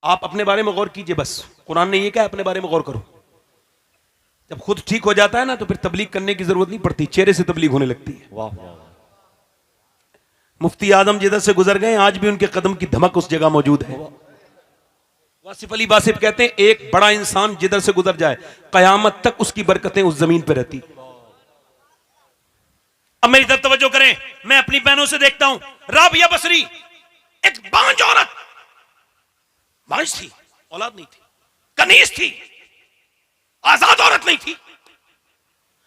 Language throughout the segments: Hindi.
आप अपने बारे में गौर कीजिए, बस कुरान ने ये कहा अपने बारे में गौर करो। जब खुद ठीक हो जाता है ना तो फिर तबलीग करने की जरूरत नहीं पड़ती, चेहरे से तबलीग होने लगती है। वाह वाह। मुफ्ती आजम जिधर से गुजर गए आज भी उनके कदम की धमक उस जगह मौजूद है। वासिफ अली वासिफ कहते हैं एक बड़ा इंसान जिधर से गुजर जाए कयामत तक उसकी बरकतें उस जमीन पर रहती। अब मेरी तरफ तवज्जो करें, मैं अपनी बहनों से देखता हूं, राबिया बसरी एक बांझ औरत, बांझ थी, औलाद नहीं थी, कनीज थी, आजाद औरत नहीं थी।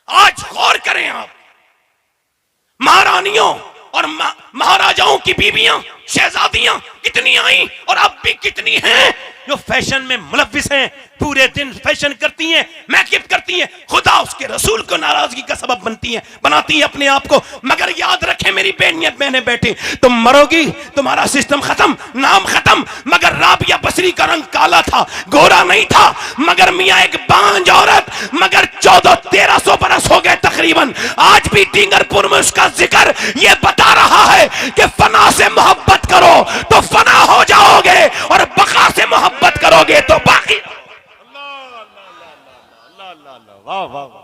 आज गौर करें आप, महारानियों और महाराजाओं की बीवियां, शहजादियां कितनी आई और अब भी कितनी हैं जो फैशन में मुलव्विस हैं, पूरे दिन फैशन करती हैं, मेकअप करती हैं, खुदा उसके रसूल को नाराजगी का सबब बनती हैं, बनाती हैं अपने आप को। मगर याद रखें मेरी बहनें बैठी, तुम मरोगी, तुम्हारा सिस्टम खत्म, नाम खत्म। मगर राबिया बसरी का रंग काला था, गोरा नहीं था, मगर मियां एक बांझ औरत, मगर 1400-1300 बरस हो गए तकरीबन, आज भी टिंगरपुर में उसका जिक्र ये बता रहा है कि फना से मोहब्बत करो तो फना हो जाओगे और बका से मोहब्बत करोगे तो बाकी। वाह वाह वाह।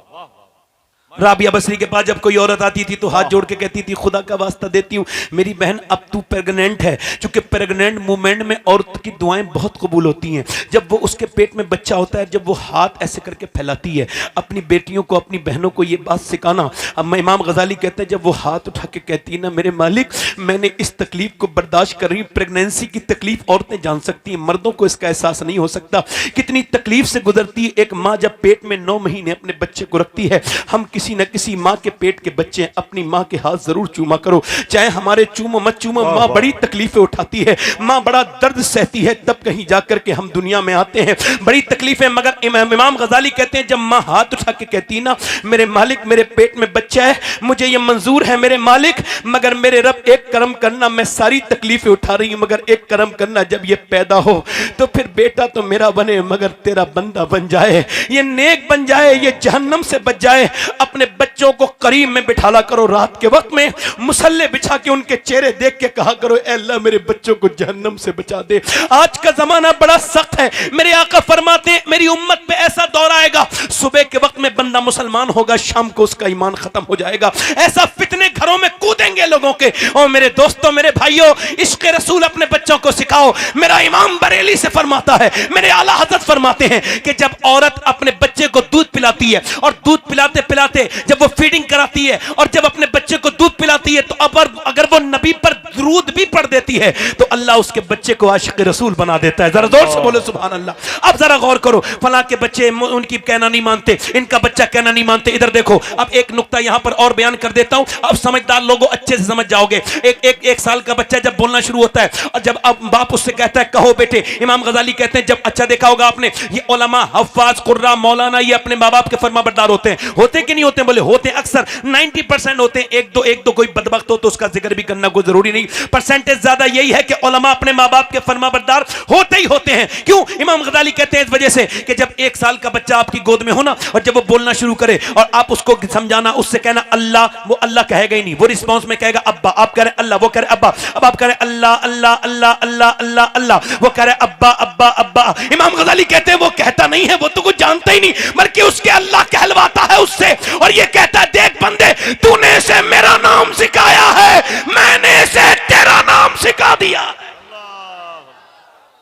राबिया बसरी के पास जब कोई औरत आती थी तो हाथ जोड़ के कहती थी खुदा का वास्ता देती हूँ मेरी बहन अब तू प्रेग्नेंट है, क्योंकि प्रेग्नेंट मूवमेंट में औरत की दुआएं बहुत कबूल होती हैं। जब वो उसके पेट में बच्चा होता है, जब वो हाथ ऐसे करके फैलाती है, अपनी बेटियों को अपनी बहनों को ये बात सिखाना। अब इमाम गजाली कहते हैं जब वो हाथ उठा के कहती है ना मेरे मालिक मैंने इस तकलीफ को बर्दाश्त कर रही हूँ, प्रेगनेंसी की तकलीफ औरतें जान सकती हैं, मर्दों को इसका एहसास नहीं हो सकता, कितनी तकलीफ से गुजरती है एक माँ जब पेट में 9 महीने अपने बच्चे को रखती है। हम किसी न किसी माँ के पेट के बच्चे हैं, अपनी माँ के हाथ जरूर चूमा करो, चाहे हमारे चूमो मत चूमो, माँ बड़ी तकलीफें उठाती है, माँ बड़ा दर्द सहती है, तब कहीं जाकर के हम दुनिया में आते हैं, बड़ी तकलीफें। मगर इमाम गजाली कहते हैं जब माँ हाथ उठा के कहती ना मेरे मालिक मेरे पेट में बच्चा है, मुझे ये मंजूर है मेरे मालिक, मगर मेरे रब एक करम करना, मैं सारी तकलीफें उठा रही हूँ मगर एक करम करना, जब ये पैदा हो तो फिर बेटा तो मेरा बने मगर तेरा बंदा बन जाए, ये नेक बन जाए, ये जहन्नम से बच जाए। अपने बच्चों को करीब में बिठाला करो, रात के वक्त में मुसल्ले बिछा के उनके चेहरे देख के कहा करो ऐ अल्लाह मेरे बच्चों को जहन्नम से बचा दे। आज का जमाना बड़ा सख्त है, मेरे आका फरमाते हैं मेरी उम्मत पे ऐसा दौर आएगा, सुबह के वक्त में बंदा मुसलमान होगा, शाम को उसका ईमान खत्म हो जाएगा, ऐसा फितने घरों में कूदेंगे लोगों के। और मेरे दोस्तों मेरे भाइयों, इश्क रसूल अपने बच्चों को सिखाओ। मेरा इमाम बरेली से फरमाता है, मेरे आला हजरत फरमाते हैं कि जब औरत अपने बच्चे को दूध पिलाती है और दूध पिलाते पिलाते जब वो फीडिंग कराती है और जब अपने बच्चे को दूध पिलाती है तो अगर वो नबी पर दुरूद भी पढ़ देती है तो अल्लाह उसके बच्चे को आशिक रसूल बना देता है। जरा जोर से बोलो सुभान अल्लाह। अब जरा गौर करो, फला के बच्चे उनकी कहना नहीं मानते, इनका बच्चा कहना नहीं मानते। इधर देखो, अब एक नुक्ता यहां पर और बयान कर देता हूं, अब समझदार लोगों अच्छे से समझ जाओगे। एक साल का बच्चा जब बोलना शुरू होता है और जब अब बाप उससे कहता है कहो बेटे, इमाम गजाली कहते हैं जब अच्छा देखा होगा आपने, ये उलमा हफ्फाज कुर्रा मौलाना ये अपने माँ बाप के फरमाबरदार होते हैं, होते कि नहीं होते? बोले होते, अक्सर 90% होते हैं, एक दो कोई बदबख्त हो तो उसका जिक्र भी करना कोई जरूरी नहीं, परसेंटेज ज्यादा यही है कि उलमा अपने माँ बाप के फरमाबरदार होते ही होते हैं। क्यों? इमाम गजाली कहते हैं इस वजह से कि जब 1 साल का बच्चा आपकी गोद में हो ना और जब वो बोलना शुरू करे और आप उसको समझाना, उससे कहना अल्लाह, वो अल्लाह कहेगा ही नहीं, वो रिस्पॉन्स में कहेगा अब्बा, आप कह रहे अल्लाह, वो कह रहे अब्बा, अब आप कह रहे अल्लाह अल्लाह अल्लाह अल्लाह अल्लाह अल्लाह, वो कह रहे अब्बा अब्बा अब्बा। इमाम गजाली कहते हैं वो कहता नहीं है, वो तो कुछ जानता ही नहीं, बल्कि उसके अल्लाह कहलवाता है उससे और ये कहता है देख बंदे तूने इसे मेरा नाम सिखाया है, मैंने इसे तेरा नाम सिखा दिया।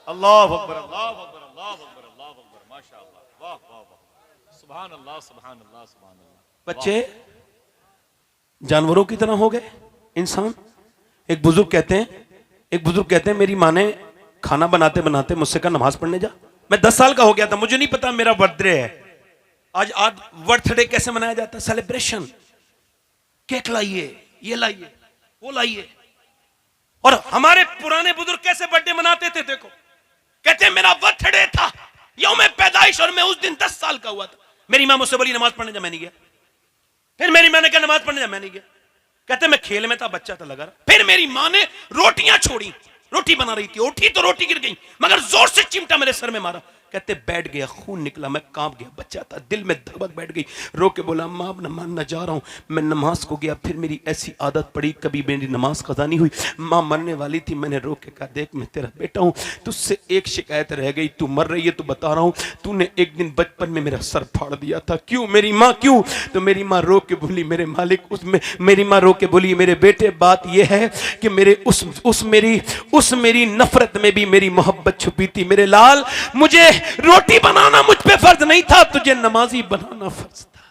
अल्लाह अकबर अल्लाह अकबर अल्लाह अकबर अल्लाह अकबर, माशाअल्लाह, वाह वाह वाह, सुभान अल्लाह सुभान अल्लाह सुभान अल्लाह। बच्चे जानवरों की तरह हो गए इंसान। एक बुजुर्ग कहते हैं मेरी माँ ने खाना बनाते बनाते मुझसे कहा नमाज पढ़ने जा। मैं 10 साल का हो गया था, मुझे नहीं पता मेरा बर्थडे है आज बर्थडे कैसे मनाया जाता है, सेलिब्रेशन, केक लाइए, ये लाइए, वो लाइए। और हमारे पुराने बुजुर्ग कैसे बर्थडे मनाते थे देखो, कहते मेरा बर्थडे था, यौम पैदाइश, और मैं उस दिन 10 साल का हुआ था। मेरी माँ मुझसे बोली नमाज पढ़ने जा, मैं नहीं गया। फिर मेरी माँ ने कहा नमाज पढ़ने जा, मैं नहीं गया। कहते मैं खेल में था, बच्चा था, लगा रहा। फिर मेरी माँ ने रोटियां छोड़ी, रोटी बना रही थी, उठी तो रोटी गिर गई, मगर जोर से चिमटा मेरे सर में मारा। कहते बैठ गया, खून निकला, मैं कांप गया, बच्चा था, दिल में धड़क बैठ गई, रो के बोला माँ अब नमाज जा रहा हूँ। मैं नमाज को गया, फिर मेरी ऐसी आदत पड़ी, कभी मेरी नमाज कज़ा नहीं हुई, माँ मरने वाली थी, मैंने रो के कहा देख मैं तेरा बेटा हूँ, तुझसे एक शिकायत रह गई, तू मर रही है तो बता रहा हूँ, तूने एक दिन बचपन में मेरा सर फाड़ दिया था, क्यों मेरी माँ क्यों? तो मेरी माँ रो के बोली मेरे मालिक, उसमें मेरी माँ रो के बोली मेरे बेटे बात यह है कि मेरे उस मेरी नफरत में भी मेरी मोहब्बत छुपी थी, मेरे लाल मुझे रोटी बनाना मुझ पे फर्ज नहीं था, तुझे नमाजी बनाना फर्ज था।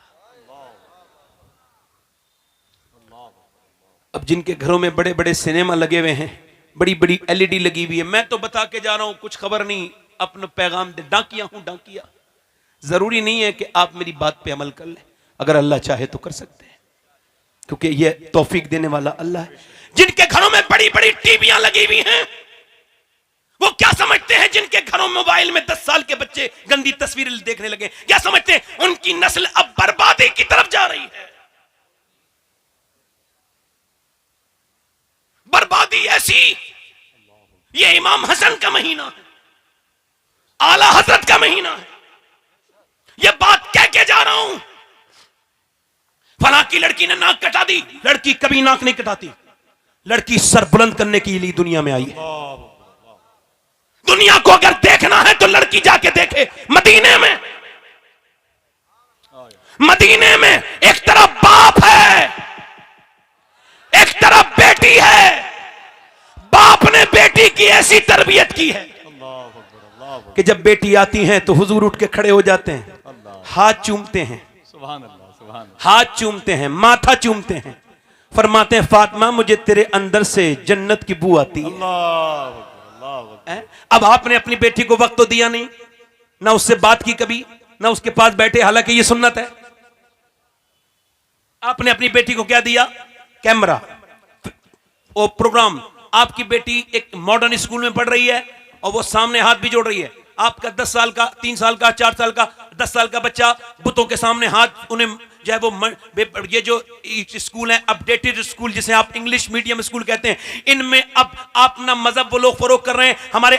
अब जिनके घरों में बड़े बड़े सिनेमा लगे हुए हैं, बड़ी बड़ी एलईडी लगी हुई है, मैं तो बता के जा रहा हूं, कुछ खबर नहीं, अपना पैगाम दे, डाकिया हूं डाकिया। जरूरी नहीं है कि आप मेरी बात पे अमल कर लें, अगर अल्लाह चाहे तो कर सकते हैं, क्योंकि यह तौफीक देने वाला अल्लाह है। जिनके घरों में बड़ी बड़ी टीवियां लगी हुई हैं, वो क्या समझते हैं? जिनके घरों में मोबाइल में 10 साल के बच्चे गंदी तस्वीरें देखने लगे, क्या समझते हैं उनकी नस्ल अब बर्बादी की तरफ जा रही है? बर्बादी ऐसी, ये इमाम हसन का महीना है, आला हजरत का महीना है, ये बात कह के जा रहा हूं। फला की लड़की ने नाक कटा दी, लड़की कभी नाक नहीं कटाती, लड़की सर बुलंद करने के लिए दुनिया में आई है। दुनिया को अगर देखना है तो लड़की जाके देखे मदीने में। मदीने में एक तरफ बाप है, एक तरफ बेटी है, बाप ने बेटी की ऐसी तरबियत की है कि जब बेटी आती है तो हुजूर उठ के खड़े हो जाते हैं, हाथ चूमते हैं, हाथ चूमते हैं, माथा चूमते हैं, फरमाते हैं फातिमा मुझे तेरे अंदर से जन्नत की बू आती है। अब आपने अपनी बेटी को वक्त तो दिया नहीं, ना उससे बात की कभी, ना उसके पास बैठे, हालांकि ये सुन्नत है। आपने अपनी बेटी को क्या दिया? कैमरा और प्रोग्राम। आपकी बेटी एक मॉडर्न स्कूल में पढ़ रही है और वो सामने हाथ भी जोड़ रही है। आपका 10 साल का, 3 साल का, 4 साल का, 10 साल का बच्चा बुतों के सामने हाथ, उन्हें जो है वो ये जो स्कूल है अपडेटेड स्कूल जिसे आप इंग्लिश मीडियम स्कूल कहते हैं, इनमें अब अपना मजहब वो लोग फरोग कर रहे हैं। हमारे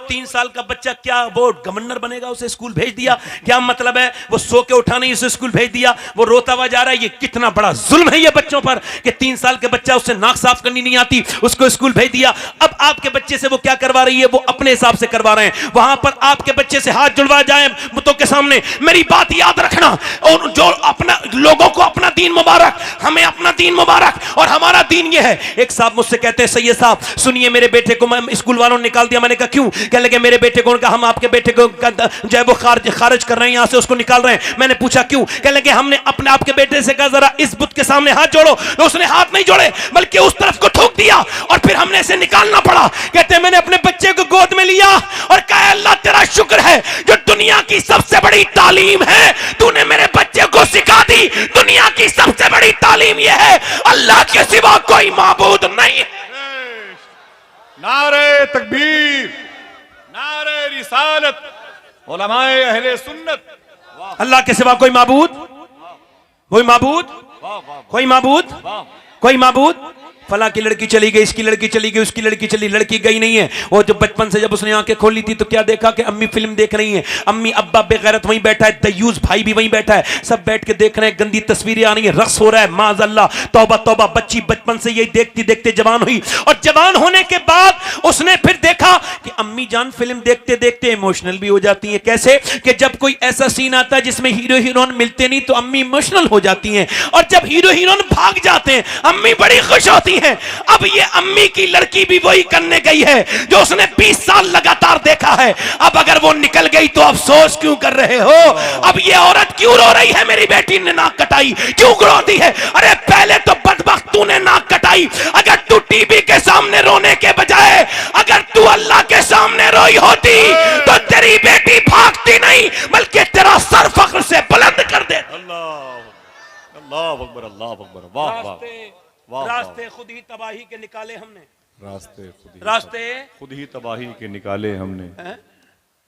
3 साल का बच्चा क्या वो गवर्नर बनेगा? उसे स्कूल भेज दिया, क्या मतलब है? वो सो के उठा नहीं, उसे स्कूल भेज दिया, वो रोता हुआ जा रहा है। ये कितना बड़ा जुल्म है ये बच्चों पर कि 3 साल के बच्चा, उससे नाक साफ करनी नहीं आती, उसको स्कूल भेज दिया। अब आपके बच्चे से वो क्या करवा रही है? वो अपने हिसाब से करवा रहे हैं। वहां पर आपके बच्चे से हाथ जुड़वा जाए बुतों के सामने, मेरी बात याद रखना, और जो अपना लोगों को अपना दीन मुबारक, हमें अपना दीन मुबारक, और हमारा दीन ये है। एक साहब मुझसे कहते हैं सैयद साहब सुनिए मेरे बेटे को मैं स्कूल वालों ने निकाल दिया। मैंने कहा क्यों? कहने लगे मेरे बेटे को, उनका हम आपके बेटे को जो है वो खारिज कर रहे हैं, यहां से उसको निकाल रहे हैं। मैंने पूछा क्यों? कहने लगे हमने अपने आपके बेटे से कहा जरा इस बुत के सामने हाथ जोड़ो, तो उसने हाथ नहीं जोड़े बल्कि उस तरफ को ठोक दिया और फिर हमने इसे निकालना पड़ा। कहते हैं मैंने अपने बच्चे को गोद में लिया और कहा अल्लाह तेरा शुक्र है जो दुनिया की सबसे बड़ी तालीम है तूने मेरे बच्चे को सिखा दी। दुनिया की सबसे बड़ी तालीम यह है अल्लाह के सिवा कोई माबूद नहीं है। नारे तकबीर, नारे रिसालत, उलमाए अहले सुन्नत। अल्लाह के सिवा कोई माबूद, कोई माबूद, कोई माबूद, कोई माबूद। फला की लड़की चली गई, इसकी लड़की चली गई, उसकी लड़की चली, लड़की गई नहीं है। वो जो बचपन से जब उसने आंखें खोली थी तो क्या देखा कि अम्मी फिल्म देख रही हैं, अम्मी अब्बा बेगैरत वहीं बैठा है, दयूस भाई भी वहीं बैठा है, सब बैठ के देख रहे हैं, गंदी तस्वीरें आ रही हैं, रक्स हो रहा है, माज़अल्लाह, तौबा तौबा। बच्ची बचपन से यही देखती देखते जवान हुई और जवान होने के बाद उसने फिर देखा कि अम्मी जान फिल्म देखते देखते इमोशनल भी हो जाती है। कैसे कि जब कोई ऐसा सीन आता है जिसमें हीरो हीरोइन मिलते नहीं तो अम्मी इमोशनल हो जाती हैं, और जब हीरो हीरोइन भाग जाते हैं अम्मी बड़ी खुश होती है। अब ये अम्मी की लड़की भी वही करने गई है जो उसने 20 साल लगातार देखा है। अब अगर वो निकल गई तो अफसोस क्यों कर रहे हो? अब ये औरत क्यों रो रही है मेरी बेटी ने नाक कटाई, क्यों रोती है? अरे पहले तो बदबख्त तूने नाक कटाई। अगर तू टीवी के सामने रोने के बजाय अगर तू अल्लाह के सामने रोई होती तो तेरी बेटी भागती नहीं बल्कि तेरा सर फख्र से बुलंद कर दे। अल्लाह अकबर, अल्लाह अकबर। वाह वाह, रास्ते खुद ही तबाही के निकाले हमने, रास्ते खुद ही तबाही के निकाले हमने,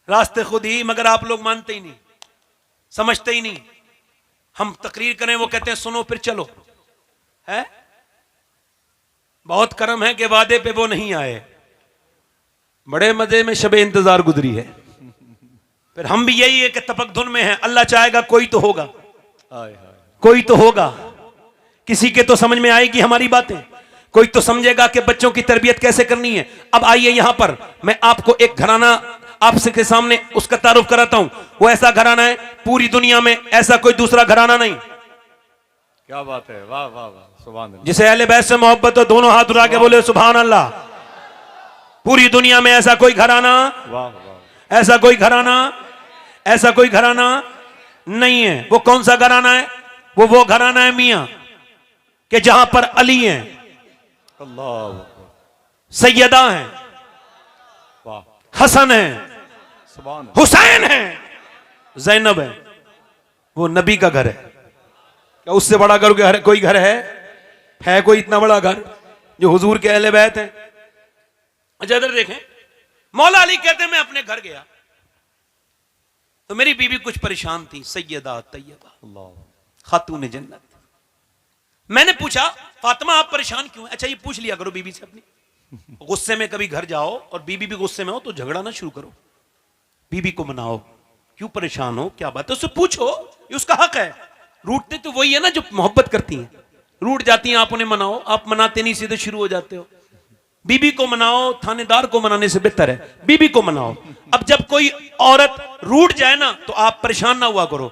रास्ते खुद ही, मगर आप लोग मानते ही नहीं, समझते ही नहीं। हम तकरीर करें वो कहते हैं सुनो फिर चलो, है बहुत करम है कि वादे पे वो नहीं आए। बड़े मजे में शबे इंतजार गुजरी है, फिर हम भी यही है कि तपक धुन में है, अल्लाह चाहेगा कोई तो होगा, हाय हाय कोई तो होगा, किसी के तो समझ में आएगी हमारी बातें, कोई तो समझेगा कि बच्चों की तरबियत कैसे करनी है। अब आइए यहां पर मैं आपको एक घराना आपसे के सामने उसका तारुफ कराता हूं। वो ऐसा घराना है, पूरी दुनिया में ऐसा कोई दूसरा घराना नहीं, क्या बात है, वाह वाह वाह, सुभान अल्लाह। जिसे अहले बैत से मोहब्बत हो, दोनों हाथ उठा के बोले सुभान अल्लाह। पूरी दुनिया में ऐसा कोई घराना, वाह वाह, ऐसा कोई घराना, ऐसा कोई घराना नहीं है। वो कौन सा घराना है? वो घराना है मियां कि जहां पर अली हैं, अल्लाह अकबर, सैयदा हैं, वाह, हसन हैं, सुभान अल्लाह। हुसैन हैं, जैनब है। वो नबी का घर है। क्या उससे बड़ा घर कोई घर है कोई इतना बड़ा घर जो हुजूर के अहले बैत है? अच्छा इधर देखें, मौला अली कहते मैं अपने घर गया तो मेरी बीवी कुछ परेशान थी, सैयदा तैयबा अल्लाह, खातून जन्नत। मैंने पूछा फातिमा आप परेशान क्यों हैं? अच्छा ये पूछ लिया करो बीबी से अपनी, गुस्से में कभी घर जाओ और बीबी भी गुस्से में हो तो झगड़ा ना शुरू करो, बीबी को मनाओ, क्यों परेशान हो, क्या बात है, उससे पूछो, ये उसका हक है। रूठते तो वही है ना जो मोहब्बत करती हैं, रूठ जाती हैं, आप उन्हें मनाओ, आप मनाते नहीं सीधे शुरू हो जाते हो। बीबी को मनाओ, थानेदार को मनाने से बेहतर है बीबी को मनाओ। अब जब कोई औरत रूठ जाए ना तो आप परेशान ना हुआ करो,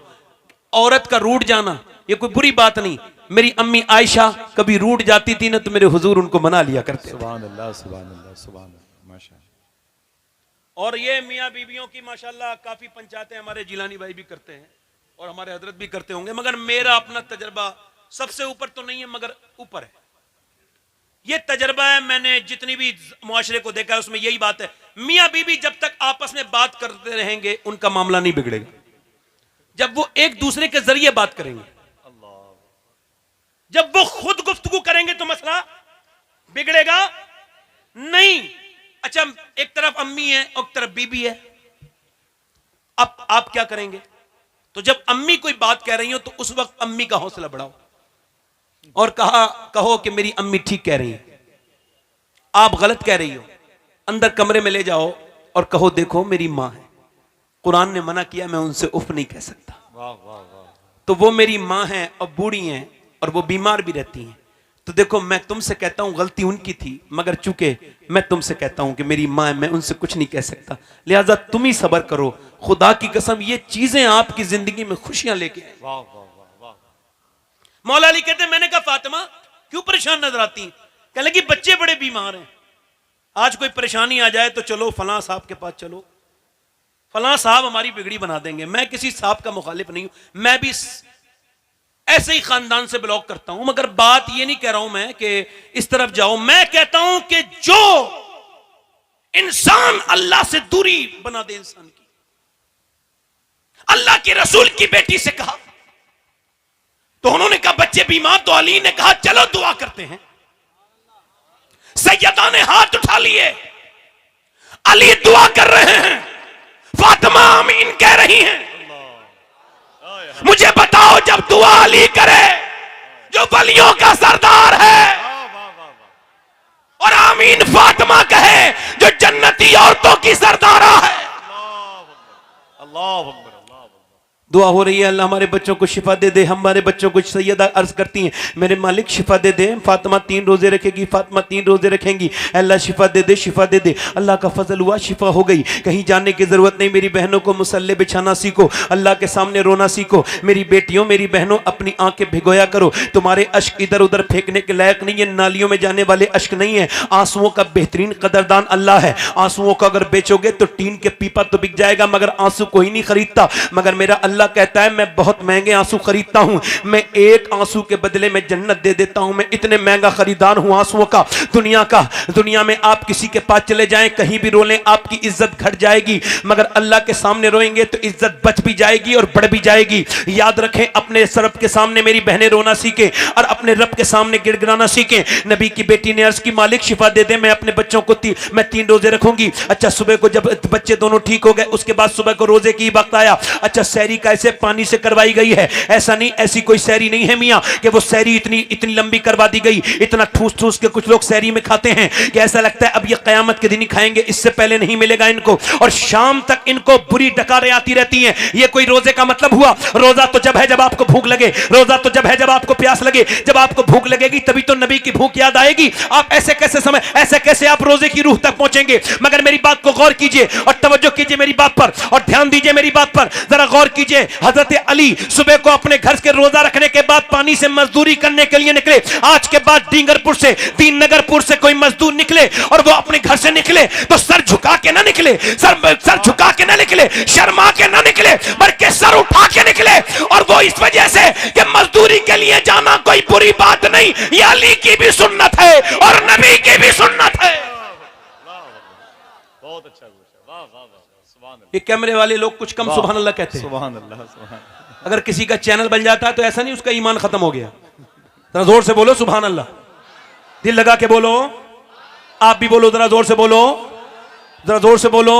औरत का रूठ जाना ये कोई बुरी बात नहीं। मेरी अम्मी आयशा कभी रूठ जाती थी ना तो मेरे हुजूर उनको मना लिया करते थे। सुभान अल्लाह, सुभान अल्लाह, सुभान अल्लाह, माशाअल्लाह। और ये मियाँ बीबियों की माशाल्लाह काफी पंचायतें हमारे जिलानी भाई भी करते हैं और हमारे हजरत भी करते होंगे, मगर मेरा अपना तजर्बा सबसे ऊपर तो नहीं है मगर ऊपर है। ये तजर्बा है, मैंने जितनी भी मुआशरे को देखा है उसमें यही बात है, मियाँ बीबी जब तक आपस में बात करते रहेंगे उनका मामला नहीं बिगड़ेगा। जब वो एक दूसरे के जरिए बात करेंगे, जब वो खुद गुफ्तगू करेंगे तो मसला बिगड़ेगा नहीं। अच्छा एक तरफ अम्मी है और एक तरफ बीबी है, अब आप क्या करेंगे? तो जब अम्मी कोई बात कह रही हो तो उस वक्त अम्मी का हौसला बढ़ाओ और कहो कि मेरी अम्मी ठीक कह रही है, आप गलत कह रही हो, अंदर कमरे में ले जाओ और कहो देखो मेरी मां है, कुरान ने मना किया, मैं उनसे उफ नहीं कह सकता। वाह वाह वाह, तो वो मेरी मां है और बूढ़ी हैं और वो बीमार भी रहती हैं, तो देखो मैं तुमसे कहता हूं गलती उनकी थी, मगर चूंकि मैं तुमसे कहता हूं कि मेरी मां है, मैं उनसे कुछ नहीं कह सकता, लिहाजा तुम ही सब्र करो। खुदा की कसम ये चीजें आपकी जिंदगी में खुशियां लेके आए। वाह वाह वाह वाह। मौला अली कहते मैंने कहा फातिमा क्यों परेशान नजर आती हैं? कहने लगी बच्चे बड़े बीमार हैं, आज कोई परेशानी आ जाए तो चलो फलां साहब के पास चलो, फलां साहब हमारी बिगड़ी बना देंगे। मैं किसी साहब का मुखालिफ नहीं हूं, मैं भी ऐसे ही खानदान से बिलोंग करता हूं, मगर बात ये नहीं कह रहा हूं मैं कि इस तरफ जाओ, मैं कहता हूं कि जो इंसान अल्लाह से दूरी बना दे इंसान की। अल्लाह के रसूल की बेटी से कहा तो उन्होंने कहा बच्चे बीमार, तो अली ने कहा चलो दुआ करते हैं। सैयदा ने हाथ उठा लिए, अली दुआ कर रहे हैं, फातिमा आमीन कह रही हैं। मुझे बताओ जब दुआ अली करे जो वलियों का सरदार है और आमीन फातिमा कहे जो जन्नती औरतों की सरदारा है, अल्लाह अकबर, दुआ हो रही है अल्लाह हमारे बच्चों को शिफा दे दे। हमारे बच्चों को सैयदा अर्ज करती हैं मेरे मालिक शिफा दे दे, फातिमा 3 रोजे रखेगी, फातिमा 3 रोजे रखेंगी, अल्लाह शिफा दे दे, शिफा दे दे। अल्लाह का फजल हुआ, शिफा हो गई, कहीं जाने की जरूरत नहीं। मेरी बहनों को मुसल्ले बिछाना सीखो, अल्लाह के सामने रोना सीखो। मेरी बेटियों मेरी बहनों अपनी आंखें भिगोया करो, तुम्हारे अश्क इधर उधर फेंकने के लायक नहीं है, नालियों में जाने वाले अश्क नहीं है। आंसुओं का बेहतरीन कदरदान अल्लाह है, आंसुओं को अगर बेचोगे तो टीन के पीपा तो बिक जाएगा मगर आंसू कोई नहीं खरीदता। मगर मेरा अल्लाह कहता है मैं बहुत महंगे आंसू खरीदता हूं, मैं एक आंसू के बदले में जन्नत दे देता हूं। मैं इतने महंगा खरीदार हूं आंसुओं का, दुनिया का। दुनिया में आप किसी के पास चले जाएं, कहीं भी रो लें, आपकी इज्जत घट जाएगी, मगर अल्लाह के सामने रोएंगे तो इज्जत बच भी जाएगी और बढ़ भी जाएगी। याद रखें, अपने रब के सामने मेरी बहनें रोना सीखें और अपने रब के सामने गिड़गिड़ाना सीखें। नबी की बेटी ने अर्ज की मालिक शिफा दे दे, मैं अपने बच्चों को मैं 3 रोजे रखूंगी। अच्छा सुबह को जब बच्चे दोनों ठीक हो गए उसके बाद सुबह को रोजे की वक्त आया, अच्छा सहरी कैसे पानी से करवाई गई है। ऐसा नहीं, ऐसी कोई सहरी नहीं है मियाँ कि वो सहरी इतनी लंबी करवा दी गई, इतना ठूस ठूस के कुछ लोग सहरी में खाते हैं कि ऐसा लगता है अब ये कयामत के दिन ही खाएंगे, इससे पहले नहीं मिलेगा इनको, और शाम तक इनको बुरी डकारें आती रहती हैं। ये कोई रोजे का मतलब हुआ? रोजा तो जब है जब आपको भूख लगे, रोजा तो जब है जब आपको प्यास लगे। जब आपको भूख लगेगी तभी तो नबी की भूख याद आएगी। आप ऐसे कैसे आप रोजे की रूह तक पहुंचेंगे? मगर मेरी बात को गौर कीजिए और तवज्जो कीजिए मेरी बात पर, और ध्यान दीजिए मेरी बात पर, जरा गौर कीजिए। हजरत अली सुबह को अपने घर के रोजा रखने के बाद पानी से मजदूरी करने के लिए निकले। आज के बाद डींगरपुर से, दीननगरपुर से कोई मजदूर निकले और वो अपने घर से निकले तो सर झुका के ना निकले, सर झुका के ना निकले, शर्मा के ना निकले, बल्कि सर उठा के निकले। और वो इस वजह से कि मजदूरी के लिए जाना कोई बुरी बात नहीं, ये अली की भी सुन्नत है और नबी की भी सुन्नत है। बहुत अच्छा पूछा, वाह वाह वाह, सुभान अल्लाह। ये कैमरे वाले लोग कुछ कम सुभान अल्लाह कहते हैं। सुभान अल्लाह, सुभान अल्लाह। अगर किसी का चैनल बन जाता है तो ऐसा नहीं उसका ईमान खत्म हो गया। जरा जोर से बोलो सुभान अल्लाह, दिल लगा के बोलो। आप भी बोलो, जरा जोर से बोलो, जरा जोर से बोलो,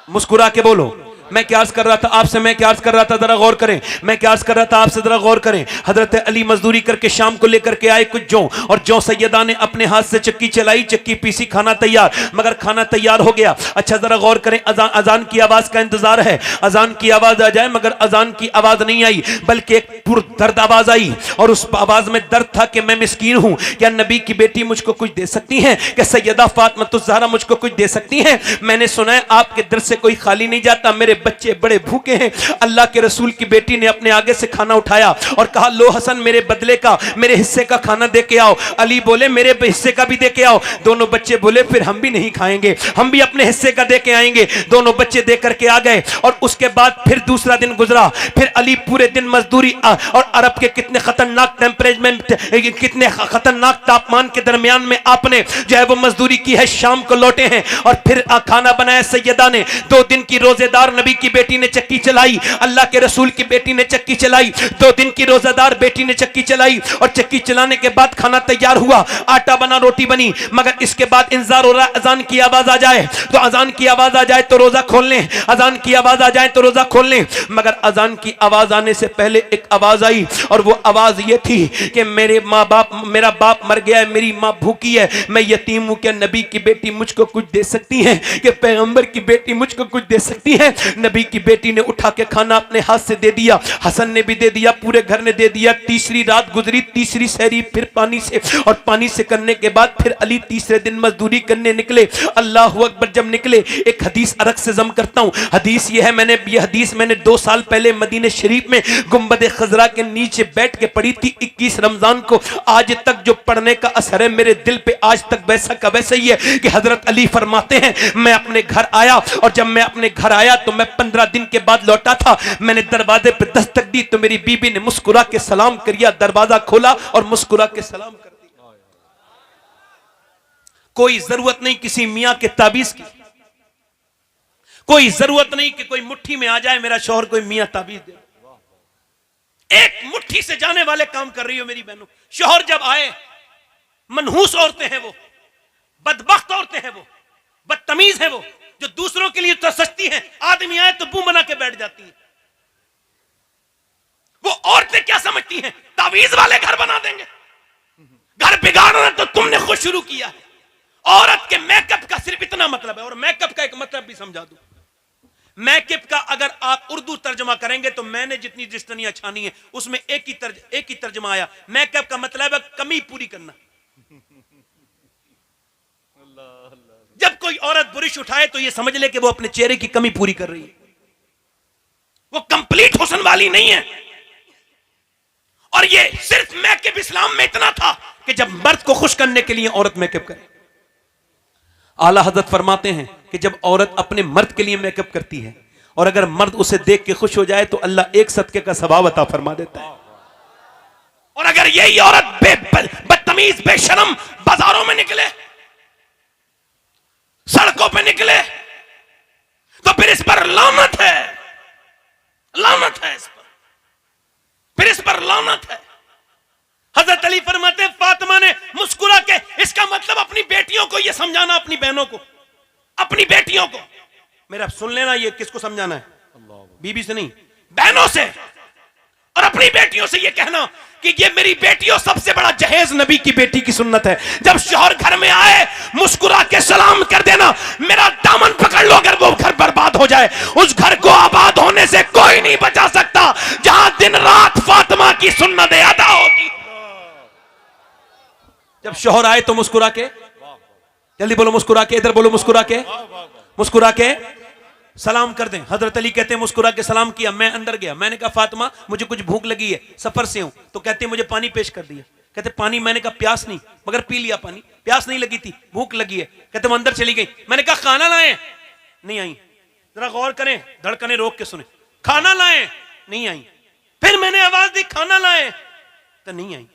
मुस्कुरा के बोलो। मैं क्या अर्ज कर रहा था आपसे, मैं क्या अर्ज कर रहा था, जरा गौर करें। मैं क्या अर्ज कर रहा था आपसे, जरा गौर करें। हजरत अली मजदूरी करके शाम को लेकर के आए कुछ जौ, और जौ सैयदा ने अपने हाथ से चक्की चलाई, चक्की पीसी, खाना तैयार। मगर खाना तैयार हो गया। अच्छा जरा गौर करें, अजान की आवाज का इंतजार है, अजान की आवाज आ जाए, मगर अजान की आवाज नहीं आई, बल्कि एक पुरदर्द आवाज आई। और उस आवाज में दर्द था कि मैं मिस्कीन हूं, क्या नबी की बेटी मुझको कुछ दे सकती हैं? क्या सैयदा फातिमा ज़हरा मुझको कुछ दे सकती हैं? मैंने सुना है आपके दर से कोई खाली नहीं जाता, मेरे बच्चे बड़े भूखे हैं। अल्लाह के रसूल की बेटी ने अपने आगे से खाना उठाया और कहा, लो हसन मेरे बदले का, मेरे हिस्से का खाना दे के आओ। अली बोले मेरे हिस्से का भी दे के आओ। दोनों बच्चे बोले फिर हम भी नहीं खाएंगे, हम भी अपने हिस्से का दे के आएंगे। दोनों बच्चे दे करके आ गए। और उसके बाद फिर दूसरा दिन गुजरा। फिर अली पूरे दिन मजदूरी और अरब के कितने खतरनाक टेम्परेचर, कितने खतरनाक तापमान के दरमियान में आपने जो है वो मजदूरी की है, शाम को लौटे हैं और फिर खाना बनाया सैयदा ने। 2 दिन की रोजेदार नबी की बेटी ने चक्की चलाई, अल्लाह के रसूल की बेटी ने चक्की चलाई। 2 दिन की रोजेदार बेटी ने चक्की चलाई और चक्की चलाने के बाद खाना तैयार हुआ, आटा बना, रोटी बनी। मगर इसके बाद इंतजार हो रहा है अजान की आवाज आ जाए, तो अजान की आवाज आ जाए तो रोजा खोल लें, अजान की आवाज आ जाए तो रोजा खोल लें। मगर अजान की आवाज आने से पहले एक आवाज आई और वो आवाज ये थी कि मेरे माँ बाप, मेरा बाप मर गया है, मेरी माँ भूखी है, मैं यतीम हूं, क्या नबी की बेटी मुझको कुछ दे सकती है? कि पैगंबर की बेटी मुझको कुछ दे सकती है? नबी की बेटी ने उठा के खाना अपने हाथ से दे दिया, हसन ने भी दे दिया, पूरे घर ने दे दिया। तीसरी रात गुजरी, तीसरी सहरी फिर पानी से, और पानी से करने के बाद फिर अली तीसरे दिन मजदूरी करने निकले। अल्लाह अकबर। जब निकले, एक हदीस अर्क से जम करता हूं। हदीस ये है, ये हदीस मैंने 2 साल पहले मदीने शरीफ में गुंबद खजरा के नीचे बैठ के पढ़ी थी 21 रमजान को। आज तक जो पढ़ने का असर है मेरे दिल पे आज तक वैसा का वैसा ही है कि हजरत अली फरमाते हैं, मैं अपने घर आया और जब मैं अपने घर आया तो मैं 15 दिन के बाद लौटा था। मैंने दरवाजे पे दस्तक दी तो मेरी बीबी ने मुस्कुरा के सलाम किया, दरवाजा खोला और मुस्कुरा के सलाम कर दिया। कोई जरूरत नहीं किसी मियां के ताबीज की, कोई जरूरत नहीं कि कोई मुट्ठी में आ जाए मेरा शौहर कोई मियां ताबीज दे। एक मुट्ठी से जाने वाले काम कर रही हो मेरी बहनों। शौहर जब आए, मनहूस औरतें हैं वो, बदबख्त औरतें हैं वो, बदतमीज हैं वो, जो दूसरों के लिए तो सस्ती हैं, आदमी आए तो मुंह बना के बैठ जाती हैं। वो औरतें क्या समझती हैं, तावीज वाले घर बना देंगे। घर बिगाड़ना तो तुमने खुद शुरू किया है। औरत के मेकअप का सिर्फ इतना मतलब है, और मेकअप का एक मतलब भी समझा दूं। मेकअप का अगर आप उर्दू तर्जमा करेंगे तो मैंने जितनी जिस्तनियां छानी है उसमें एक ही तर्जमा आया। मेकअप का मतलब है कमी पूरी करना। जब कोई औरत बुरिश उठाए तो ये समझ ले कि वो अपने चेहरे की कमी पूरी कर रही है, वो कंप्लीट हुस्न वाली नहीं है। और ये सिर्फ मेकअप इस्लाम में इतना था कि जब मर्द को खुश करने के लिए औरत मेकअप करे। आला हजरत फरमाते हैं कि जब औरत अपने मर्द के लिए मेकअप करती है और अगर मर्द उसे देख के खुश हो जाए तो अल्लाह 1 सदके का सवाब अता फरमा देता है। और अगर यही औरत बदतमीज बेशरम बाजारों में निकले, सड़कों पे निकले, तो फिर इस पर लानत है, लानत है इस पर, फिर इस पर लानत है। हजरत अली फरमाते हैं फातिमा ने मुस्कुरा के, इसका मतलब अपनी बेटियों को यह समझाना, अपनी बहनों को, अपनी बेटियों को। मेरा सुन लेना, ये किसको समझाना है? बीबी से नहीं, बहनों से और अपनी बेटियों से ये कहना कि ये मेरी बेटियों, सबसे बड़ा जहेज नबी की बेटी की सुन्नत है। जब शौहर घर में आए मुस्कुरा के सलाम कर देना, मेरा दामन पकड़ लो, अगर वो घर बर्बाद हो जाए उस घर को आबाद होने से कोई नहीं बचा सकता जहां दिन रात फातिमा की सुन्नतें अदा होती। जब शौहर आए तो मुस्कुरा के, जल्दी बोलो मुस्कुरा के, इधर बोलो मुस्कुरा के, मुस्कुरा के सलाम कर दें। हजरत अली कहते हैं मुस्कुरा के सलाम किया, मैं अंदर गया, मैंने कहा फातिमा मुझे कुछ भूख लगी है, सफर से हूं। तो कहते हैं मुझे पानी पेश कर दिया। कहते पानी, मैंने कहा प्यास नहीं, मगर पी लिया पानी, प्यास नहीं लगी थी, भूख लगी है। कहते मैं अंदर चली गई, मैंने कहा खाना लाएं, नहीं आई। जरा गौर करें, धड़कने रोक के सुने, खाना लाएं, नहीं आई। फिर मैंने आवाज दी खाना लाएं, तो नहीं आई।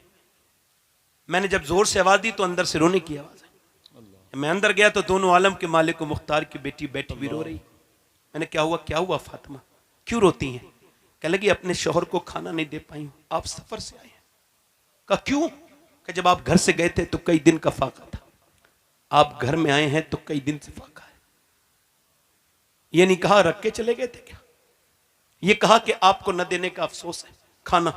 मैंने जब जोर से आवाज दी तो अंदर से रोने की आवाज आई। मैं अंदर गया तो दोनों आलम के मालिक मुख्तार की बेटी बैठी भी रो रही। मैंने क्या हुआ फातिमा, क्यों रोती हैं? कह लगी अपने शौहर को खाना नहीं दे पाई हूं, आप सफर से आए हैं। कहा क्यों? कि जब आप घर से गए थे तो कई दिन का फाका था, आप घर में आए हैं तो कई दिन से फाका है। ये नहीं कहा रख के चले गए थे क्या? ये कहा कि आपको न देने का अफसोस है खाना।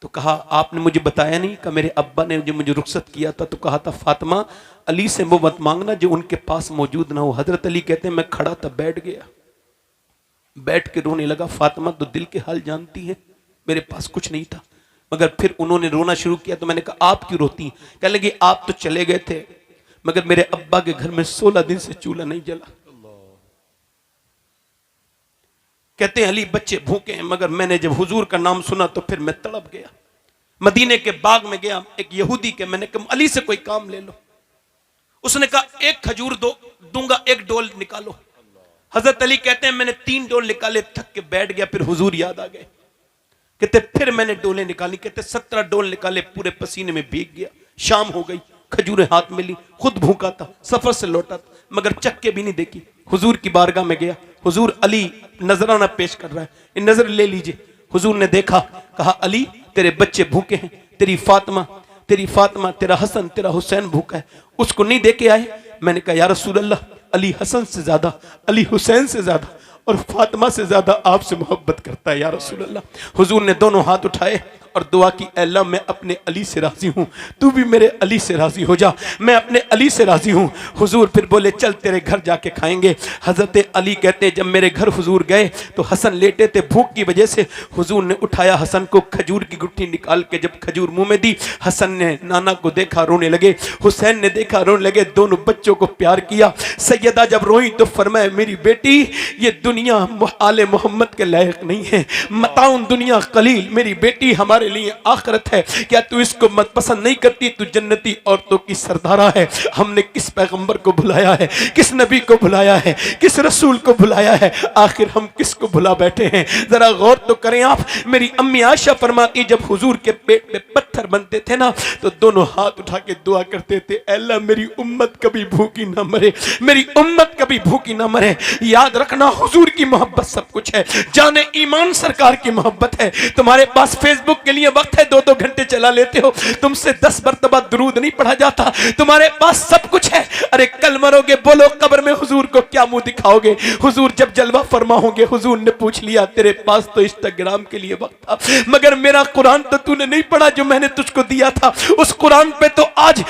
तो कहा आपने मुझे बताया नहीं कि मेरे अब्बा ने जो मुझे रुखसत किया था तो कहा था फातिमा अली से वो मत मांगना जो उनके पास मौजूद ना हो। हजरत अली कहते हैं मैं खड़ा था, बैठ गया, बैठ के रोने लगा। फातिमा तो दिल के हाल जानती है, मेरे पास कुछ नहीं था। मगर फिर उन्होंने रोना शुरू किया तो मैंने कहा आप क्यों रोती? कहने लगी आप तो चले गए थे मगर मेरे अब्बा के घर में 16 दिन से चूल्हा नहीं जला। कहते हैं अली बच्चे भूखे हैं, मगर मैंने जब हुजूर का नाम सुना तो फिर मैं तड़प गया। मदीने के बाग में गया, एक यहूदी के, मैंने कहा अली से कोई काम ले लो। उसने कहा एक खजूर दूंगा, एक डोल निकालो। हजरत अली कहते हैं मैंने 3 डोल निकाले, थक के बैठ गया। फिर हुजूर याद आ गए। कहते फिर मैंने डोले निकाली, कहते 17 डोल निकाले, पूरे पसीने में भीग गया। शाम हो गई, खजूरें हाथ में ली, खुद भूखा था, सफर से लौटा था, मगर चक्के भी नहीं देखी। हुजूर की बारगाह में गया, हुजूर अली नजराना पेश कर रहा है, इन नजर ले लीजिए। हुजूर ने देखा, कहा अली तेरे बच्चे भूखे हैं, तेरी फातिमा, तेरा हसन, तेरा हुसैन भूखा है, उसको नहीं दे के आए? मैंने कहा या रसूल अल्लाह, अली हसन से ज्यादा, अली हुसैन से ज्यादा और फातिमा से ज्यादा आपसे मोहब्बत करता है या रसूल अल्लाह। हुजूर ने दोनों हाथ उठाए और दुआ की, अल्लाह मैं अपने अली से राजी हूं, तू भी मेरे अली से राजी हो जा, मैं अपने अली से राजी हूं। हुजूर फिर बोले चल तेरे घर जाके खाएंगे। हजरत अली कहते जब मेरे घर हुजूर गए तो हसन लेटे थे, भूख की वजह से हुजूर ने उठाया हसन को, खजूर की गुट्ठी निकाल के जब खजूर मुंह में दी, हसन ने नाना को देखा रोने लगे, हुसैन ने देखा रोने लगे, दोनों बच्चों को प्यार किया। सैयदा जब रोई तो फरमाया मेरी बेटी ये दुनिया आले मोहम्मद के लायक नहीं है, मताउन दुनिया कलील, मेरी बेटी हमारे लिए आखिरत है, क्या तू इसको मत पसंद नहीं करती? तू जन्नती औरतों की सरदारा है। हमने किस पैगंबर को बुलाया है, किस नबी को बुलाया है, किस रसूल को बुलाया है, आखिर हम किसको बुला बैठे हैं? जरा गौर तो करें आप। मेरी अम्मी आयशा फरमाती जब हुजूर के पेट में पत्थर बनते थे ना तो दोनों हाथ उठा के दुआ करते थे, अल्लाह मेरी उम्मत कभी भूखी ना मरे, मेरी उम्मत कभी भूखी ना मरे। याद रखना हुजूर की मोहब्बत सब कुछ है, जाने ईमान सरकार की मोहब्बत है। तुम्हारे पास फेसबुक के लिए वक्त है, 2-2 घंटे चला लेते हो, तुमसे 10 मरतबा दुरूद नहीं पढ़ा जाता, तुम्हारे पास सब कुछ है। अरे कल मरोगे, बोलो कब्र में हुजूर को क्या मुंह दिखाओगे? हुजूर जब जलवा फरमा होंगे, हुजूर ने पूछ लिया तेरे पास तो इंस्टाग्राम के लिए वक्त था, मगर मेरा कुरान तो तूने नहीं पढ़ा जो मैंने तुझको दिया था। उस कुरान पे तो आज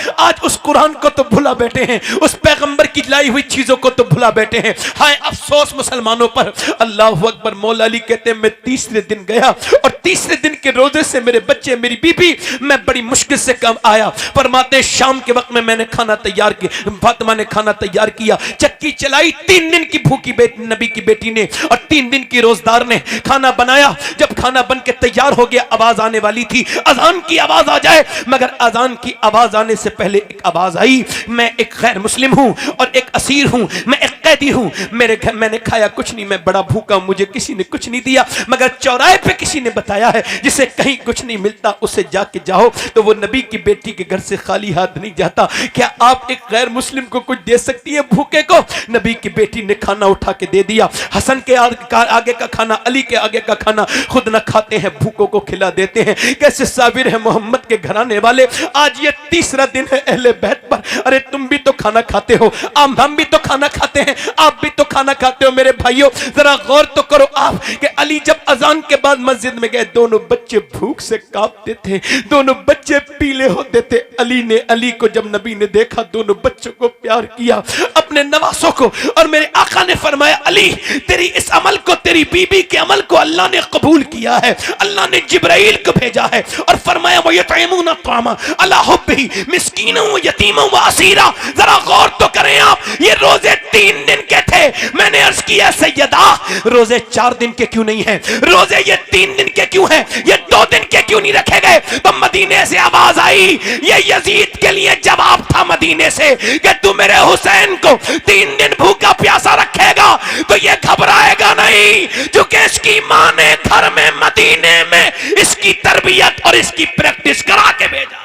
उस कुरान को तो भुला बैठे हैं, उस पैगंबर की लाई हुई चीजों को तो भुला बैठे हैं। हाय अफसोस मुसलमानों पर। अल्लाह अकबर। मौला अली कहते हैं मैं तीसरे दिन गया और तीसरे दिन के रोजे से मेरे बच्चे, मेरी बीबी, मैं बड़ी मुश्किल से कम आया। फरमाते शाम के वक्त में मैंने खाना तैयार किया, फातिमा ने खाना तैयार किया, चक्की चलाई, 3 दिन की भूखी नबी की बेटी ने और 3 दिन की रोजदार ने खाना बनाया। जब खाना बन के तैयार हो गया, आवाज आने वाली थी, अजान की आवाज आ जाए, मगर अजान की आवाज आने से पहले एक आवाज आई, मैं एक गैर मुस्लिम हूं और एक असीर हूं, मैं एक कैदी हूं, मेरे घर मैंने खाया कुछ नहीं, मैं बड़ा भूखा, मुझे किसी ने कुछ नहीं दिया, मगर चौराहे पे किसी ने बताया है जिसे कहीं कुछ नहीं मिलता उसे जाके जाओ, तो वो नबी की बेटी के घर से खाली हाथ नहीं जाता। क्या आप एक गैर मुस्लिम को कुछ दे सकती है भूखे को? नबी की बेटी ने खाना उठा के दे दिया। हसन के आगे का खाना, अली के आगे का खाना खुद न खाते हैं, भूखों को खिला देते हैं। कैसे साबिर है मोहम्मद के घराने वाले, आज ये तीसरा दिन है अहले बैत पर। अरे तुम भी तो खाना खाते हो, हम भी तो खाना खाते हैं, आप भी तो खाना खाते हो। मेरे भाइयों जरा गौर तो करो आप कि अली जब अजान के बाद मस्जिद में गए, दोनों बच्चे भूख से कांपते थे, दोनों बच्चे पीले होते थे। अली को जब नबी ने देखा, दोनों बच्चों को प्यार किया, अपने नवासों को, और मेरे आका ने फरमाया अली तेरी इस अमल को, तेरी बीबी के अमल को अल्लाह ने कबूल किया है। अल्लाह ने जिब्राइल को भेजा है और फरमाया वो यतईमुना तामा अला हुब्बिही मिस्कीना व यतीमा व असीरा। जरा गौर तो करें आप, ये रोजे 3 दिन के थे। मैंने अर्ज किया सैयदा रोजे 4 दिन के क्यों नहीं है, रोजे ये 3 दिन के क्यों हैं, ये 2 दिन के क्यों नहीं रखे गए? तो मदीने से आवाज आई, ये यजीद के लिए जवाब था मदीने से कि तू मेरे हुसैन को 3 दिन भूखा प्यासा रखेगा तो ये घबराएगा नहीं, क्योंकि इसकी मां ने घर में मदीने में इसकी तरबियत और इसकी प्रैक्टिस करा के भेजा।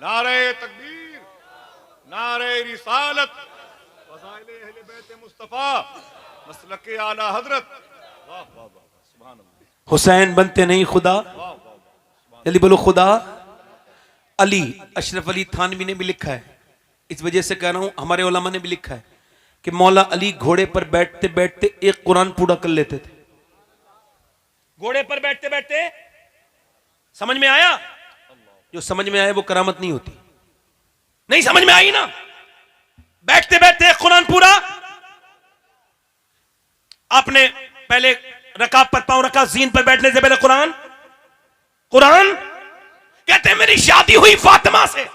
नारे तकबीर, नारे रिसालत, फज़ाइल अहले बैत मुस्तफा, मसलके आला हजरत। वाह वाह वाह, सुभान अल्लाह। हुसैन बनते नहीं खुदा, जल्दी बोलो खुदा। अली, अशरफ अली थानवी ने भी लिखा है, इस वजह से कह रहा हूं, हमारे उलमा ने भी लिखा है कि मौला अली घोड़े पर बैठते बैठते एक कुरान पूरा कर लेते थे। घोड़े पर बैठते बैठते, समझ में आया? जो समझ में आया वो करामत नहीं होती। नहीं समझ में आई ना? बैठते बैठते एक कुरान पूरा। आपने पहले रकाब पर पांव रखा, जीन पर बैठने से पहले कुरान कहते हैं मेरी शादी हुई फातिमा से,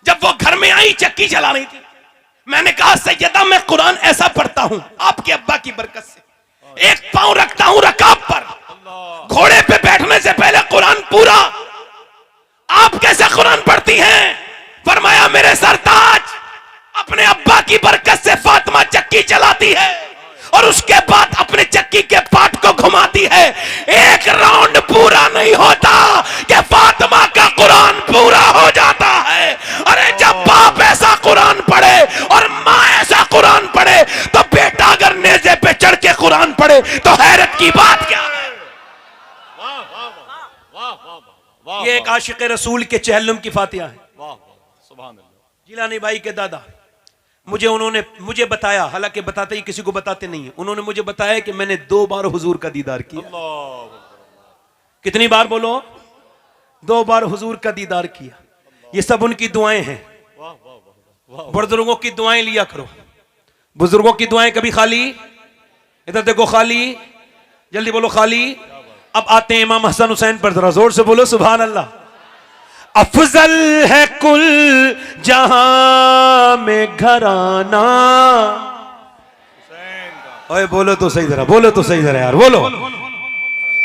जब वो घर में आई चक्की चला रही थी, मैंने कहा सैयदा मैं कुरान ऐसा पढ़ता हूं आपके अब्बा की बरकत से, एक पांव रखता हूं रकाब पर, घोड़े पे बैठने से पहले कुरान पूरा। आप कैसे कुरान पढ़ती हैं? फरमाया मेरे सरताज अपने अब्बा की बरकत से फातिमा चक्की चलाती है और उसके बाद अपने चक्की के पाट को घुमाती है। एक राउंड पूरा नहीं होता कि फातिमा का कुरान पूरा हो जाता है। अरे जब बाप ऐसा कुरान पढ़े और माँ ऐसा कुरान पढ़े तो बेटा अगर नेज़े पे चढ़ के कुरान पढ़े तो हैरत की बात क्या है? वाह वाह वाह वाह वाह। ये एक आशिक रसूल के चहलुम की फातिहा है। वाह वाह, सुभान अल्लाह। जिलानी भाई के दादा मुझे बताया, हालांकि बताते ही किसी को बताते नहीं है, उन्होंने मुझे बताया कि मैंने 2 बार हुजूर का दीदार किया। कितनी बार बोलो? 2 बार हुजूर का दीदार किया। ये सब उनकी दुआएं हैं। बुजुर्गों की दुआएं लिया करो, बुजुर्गों की दुआएं कभी खाली, इधर देखो खाली, जल्दी बोलो खाली। अब आते हैं इमाम हसन हुसैन पर, जरा जोर से बोलो सुभान अल्लाह। अफजल है कुल जहां में घराना। ओए बोलो तो सही जरा, बोलो तो सही जरा यार, बोलो।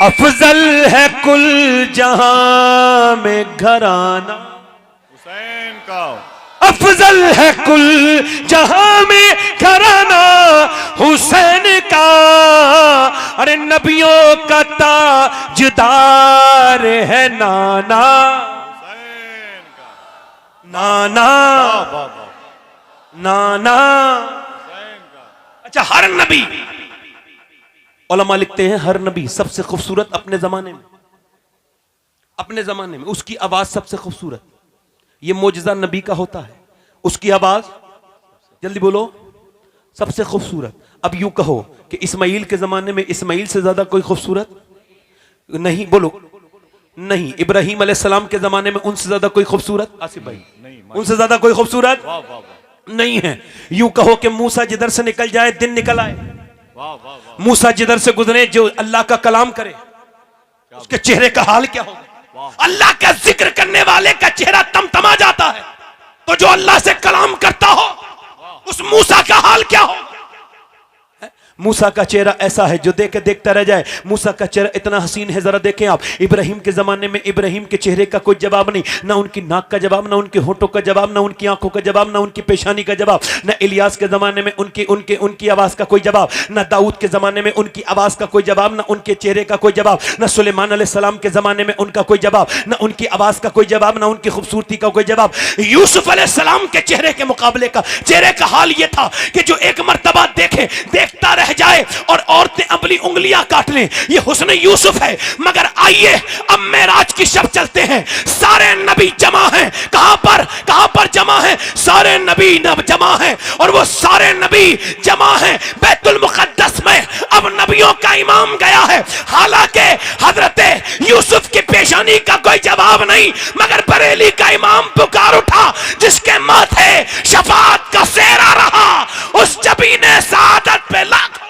अफजल है कुल जहां में घराना, हुसैन का अफजल है कुल जहां में घराना हुसैन का। अरे नबियों का ताजदार है नाना, नाना नाना। अच्छा, हर नबी, उलमा लिखते हैं हर नबी सबसे खूबसूरत अपने जमाने में उसकी आवाज सबसे खूबसूरत। ये मोजज़ा नबी का होता है, उसकी आवाज, जल्दी बोलो, सबसे खूबसूरत। अब यूं कहो कि इस्माइल के जमाने में इस्माइल से ज्यादा कोई खूबसूरत नहीं, बोलो नहीं। इब्राहिम अलैहिस्सलाम के जमाने में उनसे ज्यादा कोई खूबसूरत, आसिफ भाई, उनसे ज्यादा कोई खूबसूरत नहीं है। यूं कहो कि मूसा जिधर से निकल जाए दिन निकल आए, मूसा जिधर से गुजरे जो अल्लाह का कलाम करे उसके चेहरे का हाल क्या होगा? अल्लाह का जिक्र करने वाले का चेहरा तमतमा जाता है, तो जो अल्लाह से कलाम करता हो उस मूसा का हाल क्या हो? मूसा का चेहरा ऐसा है जो देख के देखता रह जाए। मूसा का चेहरा इतना हसीन है, जरा देखें आप। इब्राहिम के जमाने में इब्राहिम के चेहरे का कोई जवाब नहीं, ना उनकी नाक का जवाब, ना उनके होठों का जवाब, ना उनकी आंखों का जवाब, ना उनकी पेशानी का जवाब। ना इलियास के जमाने में उनकी आवाज का कोई जवाब, ना दाऊद के जमाने में उनकी आवाज का कोई जवाब, ना उनके चेहरे का कोई जवाब, ना सुलेमान अलैहिस्सलाम के जमाने में उनका कोई जवाब, ना उनकी आवाज का कोई जवाब, ना उनकी खूबसूरती का कोई जवाब। यूसुफ अलैहिस्सलाम के चेहरे के मुकाबले का चेहरे का हाल यह था कि जो एक मर्तबा देखे देखता रह जाए, जाए और औरतें अपनी उंगलियां काट लें, ये हुस्न यूसुफ है। मगर आइए अब मेराज की शब चलते हैं, सारे नबी जमा हैं। कहां पर जमा हैं? सारे नबी जमा हैं, और वो सारे नबी जमा हैं बैतुल मुकद्दस में। अब नबियों का इमाम गया है, हालांकि हजरत यूसुफ की पेशानी का कोई जवाब नहीं, मगर बरेली का इमाम पुकार उठा, जिसके माथे शफाअत का सेहरा रहा, उस जबीने सादत पे लाख।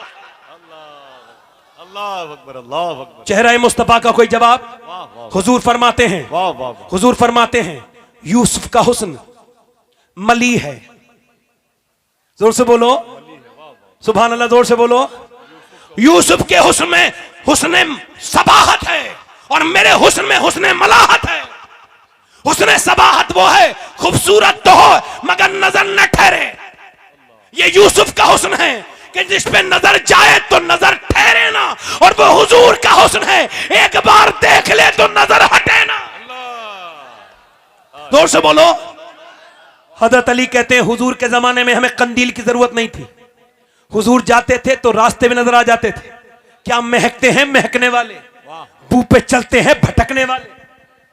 अल्लाह अकबर, अल्लाह अकबर। चेहरा मुस्तफा का कोई जवाब? वाह वाह हुजूर फरमाते हैं, वाह वाह वाह। हुजूर फरमाते हैं यूसुफ का हुस्न मली है। जोर से बोलो सुभान अल्लाह, जोर से बोलो। यूसुफ के हुस्न में हुस्न सबाहत है, और मेरे हुस्न में हुस्न मलाहत है। हुस्न सबाहत वो है, खूबसूरत तो हो मगर नजर न ठहरे। ये यूसुफ का हुस्न है कि जिस पे नजर जाए तो नजर ठहरे ना, और वो हुजूर का हुस्न है, एक बार देख ले तो नजर हटे ना। जोर से बोलो। हजरत अली कहते हैं हुजूर के जमाने में हमें कंदील की जरूरत नहीं थी, हुजूर जाते थे तो रास्ते में नजर आ जाते थे। क्या महकते हैं महकने वाले, बू पे चलते हैं भटकने वाले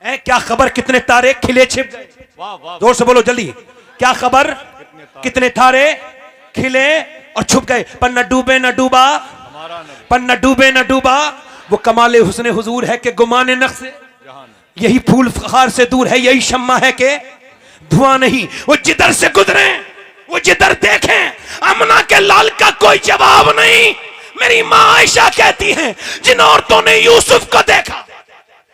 हैं। क्या खबर कितने तारे खिले छिप गए। जोर से बोलो जल्दी, क्या खबर कितने तारे खिले और छुप गए। पर न डूबे न डूबा, पर न डूबे न डूबा, वो कमाले हुस्न हुजूर है कि गुमाने नक्श से, यही फूल फखार से दूर है, यही शम्मा है कि धुआं नहीं। वो जिधर से गुजरे, वो जिधर देखें, अमना के लाल का कोई जवाब नहीं। मेरी माँ आयशा कहती हैं जिन औरतों ने यूसुफ को देखा,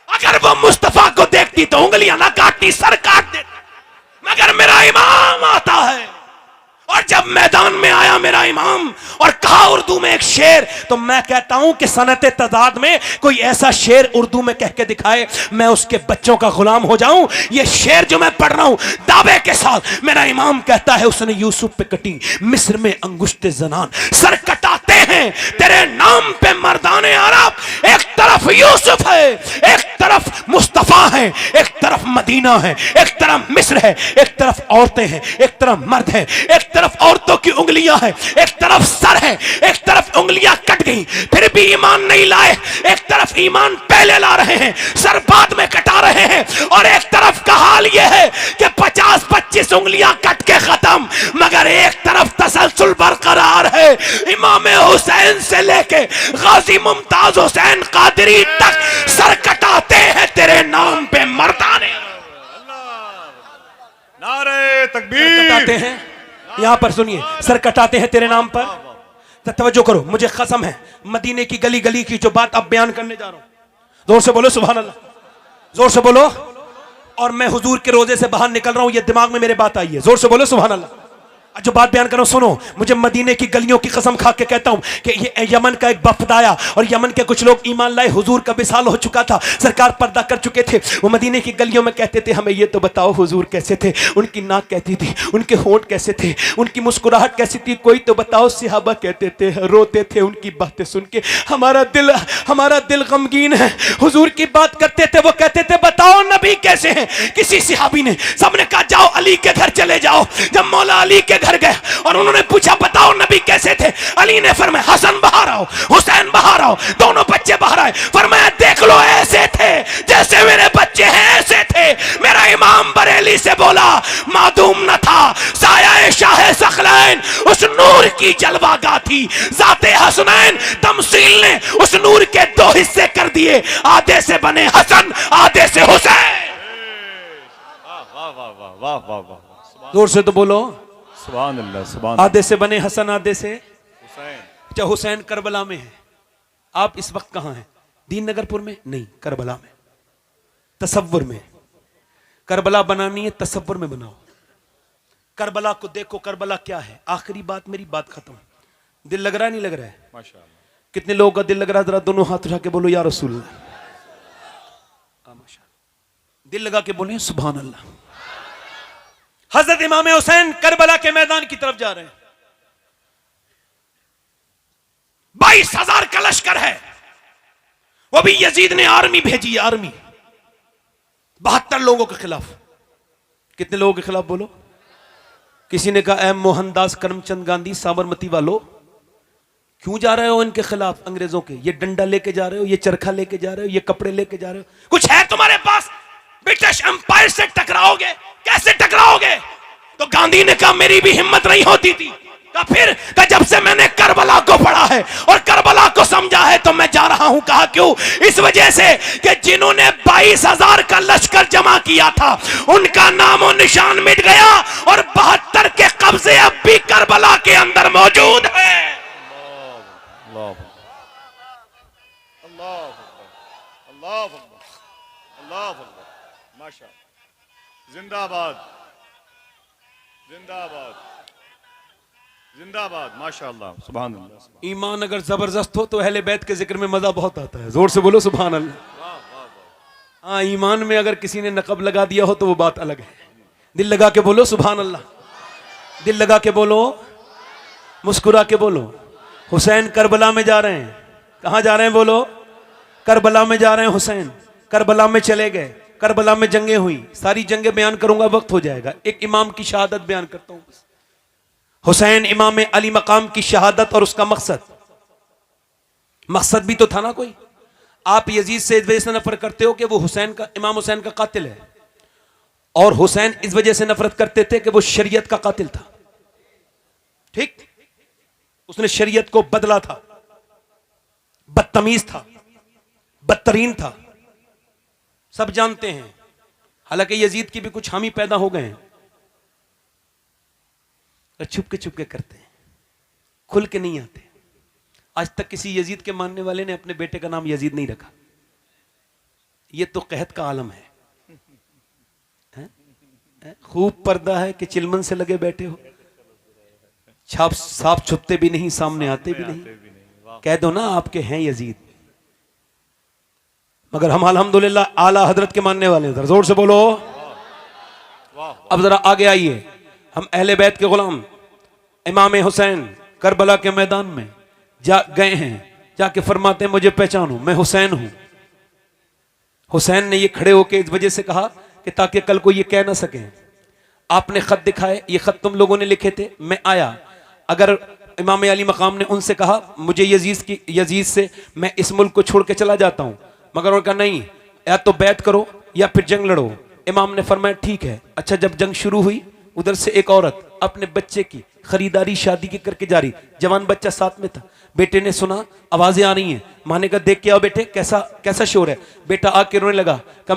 अगर वो मुस्तफा को देखती तो उंगलियां ना काटती, सर काट देती। मगर मेरा इमाम आता है, और जब मैदान में आया मेरा इमाम और कहा उर्दू में एक शेर, तो मैं कहता हूं कि सनत तजाद में कोई ऐसा शेर उर्दू में कह के दिखाए, मैं उसके बच्चों का गुलाम हो जाऊं। ये शेर जो मैं पढ़ रहा हूं दावे के साथ, मेरा इमाम कहता है उसने यूसुफ पे कटी मिस्र में अंगुश्ते जनान, सर कटाते हैं तेरे नाम पे मर्दाने अरब। एक तरफ यूसुफ है, एक तरफ मुस्तफा है, एक तरफ मदीना है, एक तरफ मिस्र है, एक तरफ औरतें हैं, एक तरफ मर्द है, एक तरफ औरतों की उंगलियां हैं, एक तरफ सर है, एक तरफ उंगलियां कट गई, फिर भी ईमान नहीं लाए। एक तरफ ईमान पहले ला रहे हैं, सर बाद में कटा रहे हैं, और एक तरफ का हाल यह है कि 50-25 उंगलियां कट के खत्म, मगर एक तरफ तसलसल बरकरार है। इमाम हुसैन से लेके गाजी मुमताज हुसैन कादरी तक सर कटाते हैं तेरे नाम पे मर्दाने। नारे तकबीर कटाते हैं, यहां पर सुनिए, सर कटाते हैं तेरे नाम पर। तो तवज्जो करो, मुझे कसम है मदीने की गली गली की जो बात अब बयान करने जा रहा हूं, जोर से बोलो सुभान अल्लाह, जोर से बोलो। और मैं हुजूर के रोजे से बाहर निकल रहा हूं, ये दिमाग में मेरे बात आई है, जोर से बोलो सुभान अल्लाह। जो बात बयान कर रहा हूं सुनो, मुझे मदीने की गलियों की कसम खा के कहता हूं कि ये यमन का एक वफद आया, और यमन के कुछ लोग ईमान लाए, हुजूर का विसाल हो चुका था, सरकार पर्दा कर चुके थे। वो मदीने की गलियों में कहते थे हमें ये तो बताओ हुजूर कैसे थे, उनकी नाक कैसी थी, उनके होंठ कैसे थे, उनकी मुस्कुराहट कैसी थी, कोई तो बताओ। सिहाबा कहते थे, रोते थे उनकी बातें सुन के, हमारा दिल गमगीन है। हुजूर की बात करते थे, वो कहते थे बताओ नबी कैसे हैं। किसी सिहाबी ने, सबने कहा जाओ अली के घर चले जाओ। जब मौला अली के घर गए और उन्होंने पूछा बताओ नबी कैसे थे, अली ने फरमाया हसन बाहर आओ, हुसैन बाहर आओ, दोनों बच्चे बाहर आए। फरमाया देख लो ऐसे थे जैसे मेरे बच्चे हैं, ऐसे थे। मेरा इमाम बरेली से बोला मादूम न था साया शाह सखलैन, उस नूर की जलवागाह थी जाते हसनैन। तमसील ने उस नूर के दो हिस्से कर दिए, आधे से बने हसन, आधे से हुसैन। वाह वाह वाह वाह वाह वाह, जोर से तो बोलो सुभान अल्लाह, सुभान। आधे से बने हसन, आधे से हुसैन। अच्छा, हुसैन करबला में है। आप इस वक्त कहां हैं? दीन नगरपुर में नहीं, करबला में, तसव्वुर में। करबला बनानी है, तसव्वुर में बनाओ। करबला को देखो, करबला क्या है। आखिरी बात, मेरी बात खत्म। दिल लग रहा है नहीं लग रहा है? माशाअल्लाह। कितने लोगों का दिल लग रहा है? जरा दोनों हाथ उठा के बोलो या रसूल अल्लाह। दिल लगा के बोले सुभान अल्लाह। हजरत इमाम हुसैन करबला के मैदान की तरफ जा रहे हैं। 22,000 का लश्कर है, वो भी यजीद ने आर्मी भेजी, आर्मी 72 लोगों के खिलाफ। कितने लोगों के खिलाफ बोलो? किसी ने कहा एम मोहनदास करमचंद गांधी साबरमती वालों, क्यों जा रहे हो इनके खिलाफ अंग्रेजों के? ये डंडा लेके जा रहे हो, ये चरखा लेके जा रहे हो, ये कपड़े लेके जा रहे हो, कुछ है तुम्हारे पास? ब्रिटिश एम्पायर से टकराओगे? कैसे टकराओगे? तो गांधी ने कहा मेरी भी हिम्मत नहीं होती थी। कहा फिर? कहा जब से मैंने करबला को पढ़ा है और करबला को समझा है तो मैं जा रहा हूं। कहा क्यों? इस वजह से कि जिन्होंने 22,000 का लश्कर जमा किया था उनका नामो निशान मिट गया और 72 के कब्जे अब भी करबला के अंदर मौजूद है। अल्लाह अल्लाह अल्लाह अल्लाह माशाअल्लाह। जिंदाबाद जिंदाबाद जिंदाबाद माशाअल्लाह सुभान अल्लाह। ईमान अगर जबरदस्त हो तो अहले बैत के जिक्र में मजा बहुत आता है। जोर से बोलो सुभान अल्लाह। हाँ, ईमान में अगर किसी ने नकब लगा दिया हो तो वो बात अलग है। दिल लगा के बोलो सुभान अल्लाह, दिल लगा के बोलो, मुस्कुरा के बोलो। हुसैन करबला में जा रहे हैं। कहां जा रहे हैं? बोलो। करबला में जा रहे हैं हुसैन। करबला में चले गए, करबला में जंगें हुई, सारी जंगें बयान करूंगा, वक्त हो जाएगा। एक इमाम की शहादत बयान करता हूं बस। हुसैन इमाम अली मकाम की शहादत और उसका मकसद भी तो था ना कोई। आप यजीद से इस वजह से नफरत करते हो कि वो हुसैन का, इमाम हुसैन का कातिल है, और हुसैन इस वजह से नफरत करते थे कि वो शरीयत का कातिल था। ठीक, उसने शरीयत को बदला था, बदतमीज था, बदतरीन था, सब जानते हैं। हालांकि यजीद की भी कुछ हामी पैदा हो गए हैं, छुपके छुपके करते हैं, खुल के नहीं आते। आज तक किसी यजीद के मानने वाले ने अपने बेटे का नाम यजीद नहीं रखा। यह तो कहत का आलम है। खूब पर्दा है कि चिलमन से लगे बैठे हो, छाप साफ छुपते भी नहीं, सामने आते भी नहीं। कह दो ना आपके हैं यजीद, मगर हम अल्हम्दुलिल्लाह आला हजरत के मानने वाले हैं। जोर से बोलो। अब जरा आगे आइए। हम अहले बैत के गुलाम इमाम हुसैन करबला के मैदान में जा गए हैं, जाके फरमाते हैं मुझे पहचानो, मैं हुसैन हूं। हुसैन ने ये खड़े होके इस वजह से कहा कि ताकि कल को ये कह ना सके आपने खत दिखाए, ये खत तुम लोगों ने लिखे थे, मैं आया। अगर इमाम अली मकाम ने उनसे कहा मुझे यजीद से मैं इस मुल्क को छोड़ के चला जाता हूं, मगर उनका नहीं, या तो बैत करो या फिर जंग लड़ो। इमाम ने फरमाया ठीक है। अच्छा, जब जंग शुरू हुई उधर से एक औरत अपने बच्चे की खरीदारी शादी की करके जा रही, जवान बच्चा साथ में था। बेटे ने सुना आवाजें आ रही हैं, माने का देख के आओ बेटे, कैसा शोर है। बेटा आके रोने लगा, कहा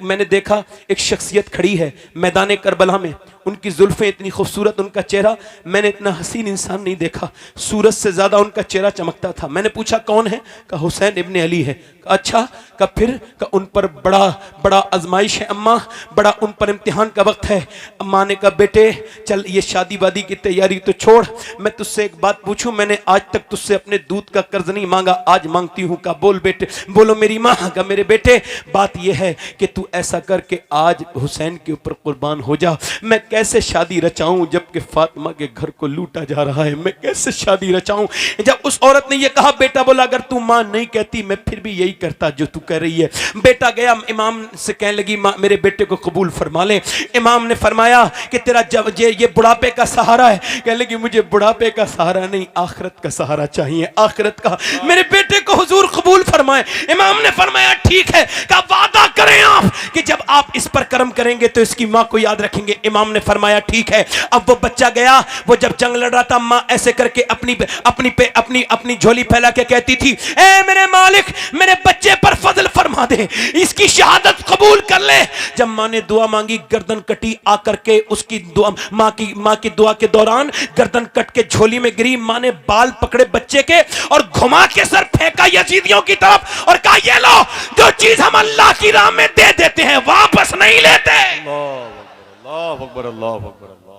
मैंने देखा एक शख्सियत खड़ी है मैदान करबला में, उनकी जुल्फें इतनी खूबसूरत, उनका चेहरा, मैंने इतना हसीन इंसान नहीं देखा, सूरज से ज्यादा उनका चेहरा चमकता था। मैंने पूछा कौन है? कहा हुसैन इब्ने अली है। कहा अच्छा, कहा फिर? कहा उन पर बड़ा आजमाइश है अम्मा, बड़ा उन पर इम्तिहान का वक्त है। अम्मा ने कहा बेटे चल ये शादी वादी की तैयारी तो छोड़, मैं तुझसे एक बात पूछूं, मैंने आज तक तुझसे अपने दूध का कर्ज नहीं मांगा, आज मांगती हूं। का बोल बेटे। बोलो मेरी मां। का मेरे बेटे बात यह है कि तू ऐसा करके आज हुसैन के ऊपर कुर्बान हो जा। मैं कैसे शादी रचाऊं जबकि फातिमा के घर को लूटा जा रहा है, मैं कैसे शादी रचाऊं? जब उस औरत ने यह कहा, बेटा बोला अगर तू मां नहीं कहती मैं फिर भी यही करता जो तू कह रही है। बेटा गया इमाम से कहने लगी मां मेरे बेटे को कबूल फरमा ले। इमाम ने फरमाया कि तेरा जब ये बुढ़ापे का सहारा है। कहने लगी मुझे बुढ़ापे का सहारा नहीं, आखिरत का सहारा चाहिए, आखिरत का। मेरे बेटे को हुजूर कबूल फरमाए। इमाम ने फरमाया ठीक है। का वादा करें आप कि जब आप इस पर कर्म करेंगे तो इसकी मां को याद रखेंगे। इमाम ने फरमाया ठीक है। अब वो बच्चा गया, वो जब जंग लड़ रहा था, मां ऐसे करके अपनी झोली फैला के कहती थी, ए मेरे मालिक मेरे बच्चे पर फजल फरमा दे, इसकी शहादत कबूल कर ले। जब मां ने दुआ मांगी, गर्दन कटी, आकर के उसकी दुआ, मां की दुआ के दौरान गर्दन कट के झोली में गिरी। मां ने बाल पकड़े बच्चे के और घुमा के सर फेंका यजीदियों की तरफ और कहा ये लो, जो चीज हम अल्लाह की राह में दे देते हैं वापस नहीं लेते। अल्लाह अकबर अल्लाह अकबर अल्लाह।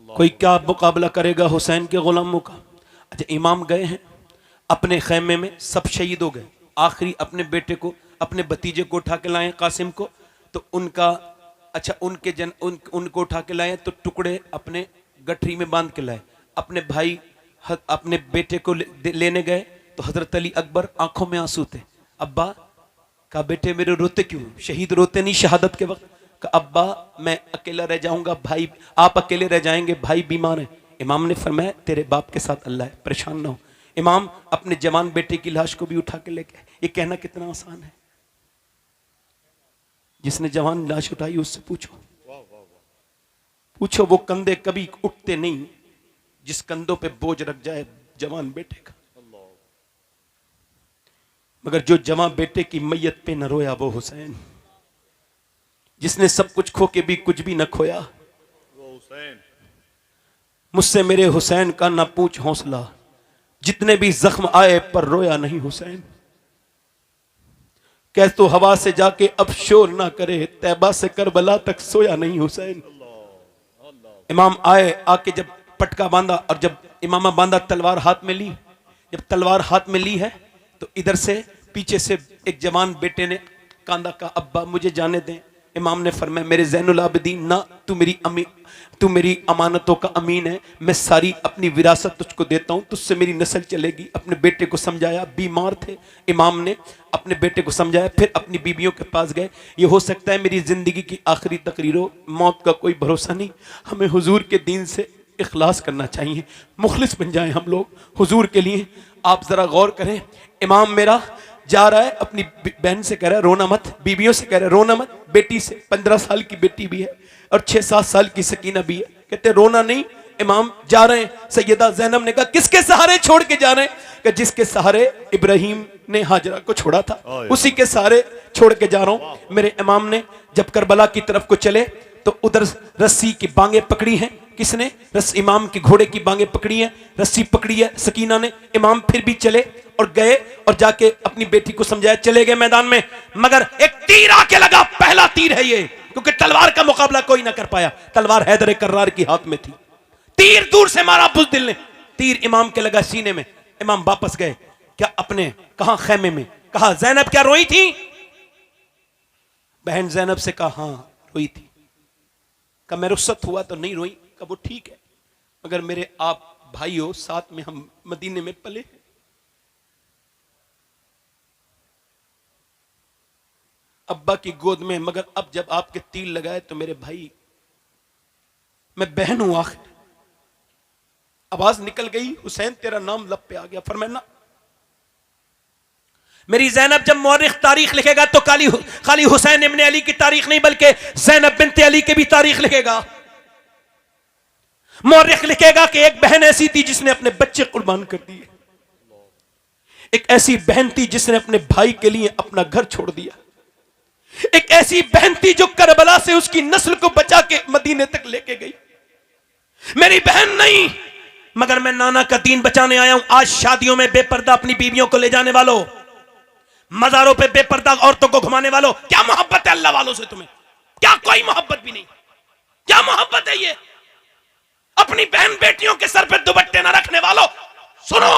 कोई क्या मुकाबला करेगा हुसैन के गुलामों का? अच्छा, इमाम गए हैं अपने खैमे में, सब शहीद हो गए। आखिरी अपने बेटे को, अपने भतीजे को उठा के लाए कासिम को, तो उनका अच्छा उनको उठा के लाए तो टुकड़े अपने गठरी में बांध के लाए। अपने भाई अपने बेटे को लेने गए तो हजरत अली अकबर आंखों में आंसू थे। अब्बा, कहा बेटे मेरे रोते क्यों? शहीद रोते नहीं शहादत के वक्त? कहा अब्बा मैं अकेला रह जाऊंगा, भाई आप अकेले रह जाएंगे, भाई बीमार है। इमाम ने फरमाया तेरे बाप के साथ अल्लाह है, परेशान ना हो। इमाम अपने जवान बेटे की लाश को भी उठा के लेके आए। ये कहना कितना आसान है, जिसने जवान लाश उठाई उससे पूछो, पूछो वो कंधे कभी उठते नहीं जिस कंधों पे बोझ रख जाए जवान बेटे का। मगर जो जवान बेटे की मैयत पे न रोया वो हुसैन, जिसने सब कुछ खो के भी कुछ भी न खोया वो हुसैन। मुझसे मेरे हुसैन का ना पूछ हौसला, जितने भी जख्म आए पर रोया नहीं हुसैन। कह तो हवा से जाके अब शोर ना करे, तैबा से करबला तक सोया नहीं हुसैन। इमाम आए, आके जब पटका बांधा और जब इमामा बांधा, तलवार हाथ में ली। जब तलवार हाथ में ली है तो इधर से पीछे से एक जवान बेटे ने कांदा का, अब्बा मुझे जाने दें। इमाम ने फरमाया मेरे ज़ैनुल आबिदीन ना, तू मेरी अमानतों का अमीन है, मैं सारी अपनी विरासत तुझको देता हूं, तुझसे मेरी नस्ल चलेगी। अपने बेटे को समझाया, बीमार थे इमाम ने, अपने बेटे को समझाया, फिर अपनी बीबियों के पास गए। ये हो सकता है मेरी जिंदगी की आखिरी तकरीर हो, मौत का कोई भरोसा नहीं, हमें हुजूर के दीन से इखलास करना चाहिए, मुखलिस बन जाएं हम लोग हुजूर के लिए। आप जरा गौर करें, इमाम मेरा जा रहा है, अपनी बहन से कह रहा है रोना मत, बीबियों से कह रहा है रोना मत, बेटी से 15 साल की बेटी भी है और 6-7 साल की सकीना भी है, कहते रोना नहीं। इमाम जा रहे हैं। सैयदा ज़ैनब ने कहा किसके सहारे छोड़ के जा रहे हैं? कि जिसके सहारे इब्राहिम ने हाजरा को छोड़ा था, उसी के सहारे छोड़ के जा रहा हूं। मेरे इमाम ने जब करबला की तरफ को चले तो उधर रस्सी की बांगे पकड़ी हैं। किसने? इमाम के घोड़े की बांगे पकड़ी हैं, रस्सी पकड़ी है सकीना ने। इमाम फिर भी चले और गए और जाके अपनी बेटी को समझाया, चले गए मैदान में, मगर एक तीर आके लगा, पहला तीर है ये, क्योंकि तलवार का मुकाबला कोई ना कर पाया, तलवार हैदर कर्रार की हाथ में थी। तीर दूर से मारा बुज़दिल ने, तीर इमाम के लगा सीने में। इमाम वापस गए, क्या अपने कहा खैमे में, कहा ज़ैनब क्या रोई थी? बहन ज़ैनब से कहा हां रोई थी। कहा मैं रुखसत हुआ तो नहीं रोई? कहा वो ठीक है, मगर मेरे आप भाई हो, साथ में हम मदीने में पले हैं। अब्बा की गोद में, मगर अब जब आपके तीर लगाए तो मेरे भाई, मैं बहन हूं आखिर। आवाज निकल गई, हुसैन तेरा नाम लब पे आ गया। फरमाया ना, मेरी ज़ैनब जब मौरिख तारीख लिखेगा तो खाली हुसैन इब्ने अली की तारीख नहीं, बल्कि ज़ैनब बिन्ते अली की भी तारीख लिखेगा। मौरिख लिखेगा कि एक बहन ऐसी थी जिसने अपने बच्चे कुर्बान कर दिए, एक ऐसी बहन थी जिसने अपने भाई के लिए अपना घर छोड़ दिया, एक ऐसी बहन थी जो करबला से उसकी नस्ल को बचा के मदीने तक लेके गई। मेरी बहन नहीं, मगर मैं नाना का दीन बचाने आया हूं। आज शादियों में बेपर्दा अपनी बीवियों को ले जाने वालों, मजारों पे बेपर्दा औरतों को घुमाने वालों, क्या मोहब्बत है अल्लाह वालों से? तुम्हें क्या कोई मोहब्बत भी नहीं? क्या मोहब्बत है ये? अपनी बहन बेटियों के सर पे दुपट्टे ना रखने वालों, सुनो,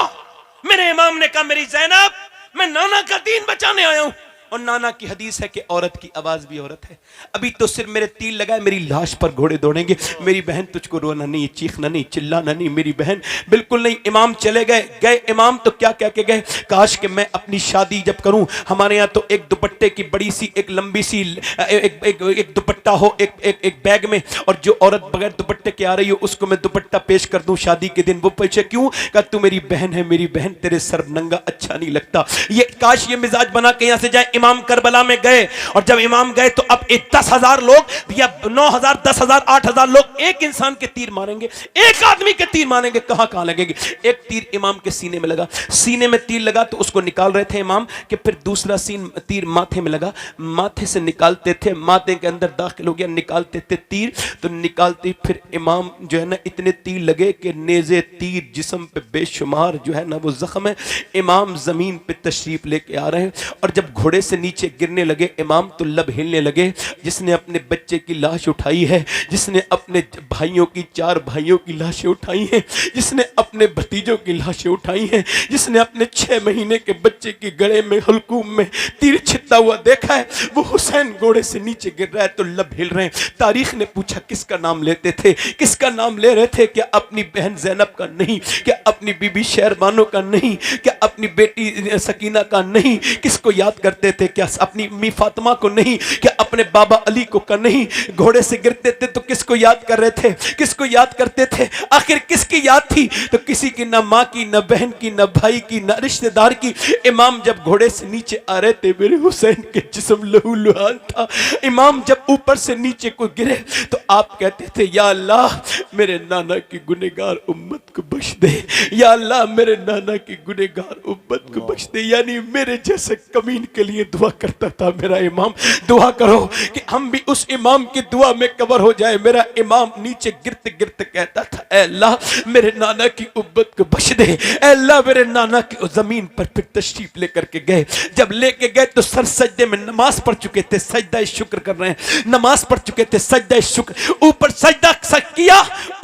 मेरे इमाम ने कहा मेरी ज़ैनब, मैं नाना का दीन बचाने आया हूं। और नाना की हदीस है कि औरत की आवाज भी औरत है। अभी तो सिर्फ मेरे तीर लगाए, मेरी लाश पर घोड़े दौड़ेंगे। मेरी बहन तुझको रोना नहीं, चीखना नहीं, चिल्लाना नहीं, मेरी बहन बिल्कुल नहीं। इमाम चले गए इमाम तो क्या कह के गए, काश कि मैं अपनी शादी जब करूं, हमारे यहाँ तो एक दुपट्टे की बड़ी सी एक लंबी सी एक दुपट्टा हो एक बैग में, और जो औरत बगैर दुपट्टे के आ रही हो उसको मैं दुपट्टा पेश कर दूं शादी के दिन। वो पूछे क्यों? कहा तू मेरी बहन है, मेरी बहन, तेरे सर नंगा अच्छा नहीं लगता। ये काश ये मिजाज बना के यहाँ से जाए। इमाम करबला में गए, और जब इमाम गए तो अब 10,000 लोग या 9,000, 10,000, 8,000 लोग एक इंसान के तीर मारेंगे, एक आदमी के तीर मारेंगे। कहां लगेंगे? एक तीर इमाम के सीने में लगा, सीने में तीर लगा तो उसको निकाल रहे थे इमाम कि फिर दूसरा तीर माथे में लगा, माथे से निकालते थे, माथे के अंदर दाखिल हो गया, निकालते थे तीर तो निकालते फिर इमाम जो है ना, इतने तीर लगे कि नेज़े तीर जिस्म पे बेशुमार जो है ना वो जख्म है। इमाम जमीन पे तशरीफ लेके आ रहे हैं, और जब घोड़े से नीचे गिरने लगे इमाम तो लब हिलने लगे। जिसने अपने बच्चे की लाश उठाई है, जिसने अपने भाइयों की 4 भाइयों की लाशें उठाई हैं, जिसने अपने भतीजों की लाशें उठाई हैं, जिसने अपने 6 महीने के बच्चे की गले में हल्कूम में तीर छिदता हुआ देखा है, वो हुसैन घोड़े से नीचे गिर रहा है तो लब हिल रहे हैं। तारीख ने पूछा किसका नाम लेते थे, किसका नाम ले रहे थे? क्या अपनी बहन ज़ैनब का नहीं? क्या अपनी बीबी शहरबानो का नहीं? क्या अपनी बेटी सकीना का नहीं? किसको याद करते थे, क्या अपनी अम्मी फातिमा को नहीं, क्या अपने बाबा अली को का नहीं? घोड़े से गिरते थे तो किसको याद कर रहे थे, किसको याद करते थे? आखिर किसकी याद थी? तो किसी की, ना माँ की, ना बहन की, ना भाई की, ना रिश्तेदार की। इमाम जब घोड़े से नीचे आ रहे थे, मेरे हुसैन के जिस्म लहूलुहान था। इमाम जब ऊपर से नीचे को गिरे तो आप कहते थे, या अल्लाह मेरे नाना की गुनहगार उम्मत को बख्श दे, या अल्लाह मेरे नाना की गुनहगार उम्मत को बख्श दे। यानी मेरे जैसे कमीन के लिए दुआ करता था मेरा इमाम। दुआ करो कि हम भी उस इमाम की दुआ में कवर हो जाए। मेरा इमाम नीचे गिरते गिरते कहता था, ऐ अल्लाह मेरे नाना की उम्मत को बख्श दे, ऐ अल्लाह मेरे नाना की। जमीन पर फिर तशरीफ लेकर के गए। जब लेके गए तो सर सजदे में, नमाज पढ़ चुके थे, सजदा शुक्र कर रहे हैं, नमाज पढ़ चुके थे, सजदा शुक्र, ऊपर सजदा किया,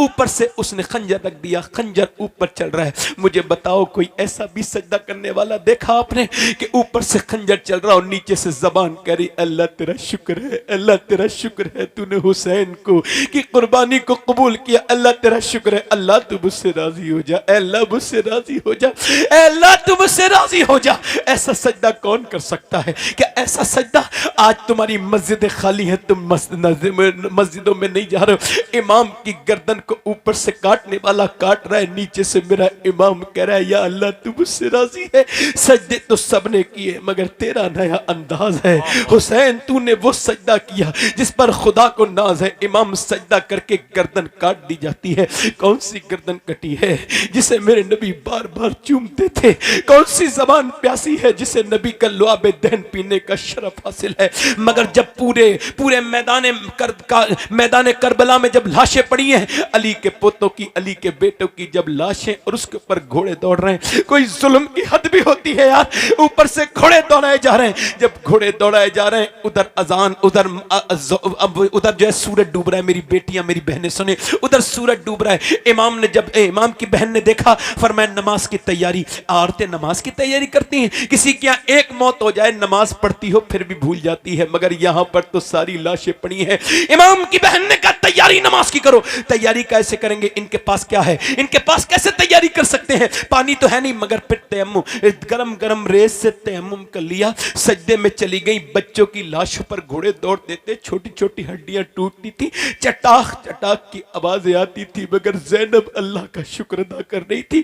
ऊपर से उसने खंजर रख दिया, खंजर ऊपर चल रहा है। मुझे बताओ कोई ऐसा भी सजदा करने वाला देखा आपने कि ऊपर से खंजर चल रहा और नीचे से जबान करी, अल्लाह तेरा शुक्र है, अल्लाह तेरा शुक्र है, तूने हुसैन को की कुर्बानी को कबूल किया, अल्लाह तेरा शुक्र है, अल्लाह तू मुझसे राजी हो जा, अल्लाह मुझसे राजी हो जा, अल्लाह तू मुझसे राजी हो जा। ऐसा सजदा कौन कर सकता है? क्या ऐसा सजदा? आज तुम्हारी मस्जिदें खाली हैं, तुम मस्जिदों में नहीं जा रहे हो। इमाम की गर्दन को ऊपर से काटने वाला काट रहा है, नीचे से मेरा इमाम कह रहा है, या अल्लाह तू मुझसे राजी है। सजदे तो सबने किए मगर तेरा नया अंदाज है। हुसैन तूने वो सजदा किया जिस पर खुदा को नाज है। इमाम सजदा करके गर्दन काट दी जाती है। कौन सी गर्दन कटी है जिसे मेरे नबी बार बार चूमते थे? कौन सी जबान प्यासी है जिसे नबी का लुआबे दहन पीने का शरफ हासिल है? मगर जब पूरे मैदान करबला में जब लाशें पड़ी हैं, अली के पोतों की, अली के बेटों की जब लाशें, और उसके ऊपर घोड़े दौड़ रहे हैं। कोई जुल्म की हद भी होती है यार, ऊपर से घोड़े दौड़ाए जा रहे हैं। जब घोड़े दौड़ाए जा रहे हैं, उधर अजान, उधर जो है सूरज डूब रहा है। मेरी बेटियां, मेरी बहनें सुने, उधर सूरज डूब रहा है। इमाम की बहन ने देखा, फरमाया नमाज की तैयारी। औरतें नमाज की तैयारी करती हैं, किसी की यहाँ एक मौत हो जाए, नमाज पढ़ती हो फिर भी भूल जाती है, मगर यहाँ पर तो सारी लाशें पड़ी हैं। इमाम की बहन ने कहा, तैयारी नमाज की करो। तैयारी कैसे करेंगे? इनके पास क्या है? इनके पास कैसे तैयारी कर सकते हैं? पानी तो है नहीं, मगर फिर तयम्मुम, गरम गरम रेत से तयम्मुम कर लिया। सजदे में चली गई। बच्चों की लाशों पर घोड़े दौड़ते थे, छोटी छोटी हड्डियां टूटती थी, चटाख चटाख की आवाजें आती थी, मगर ज़ैनब अल्लाह का शुक्र अदा कर रही थी।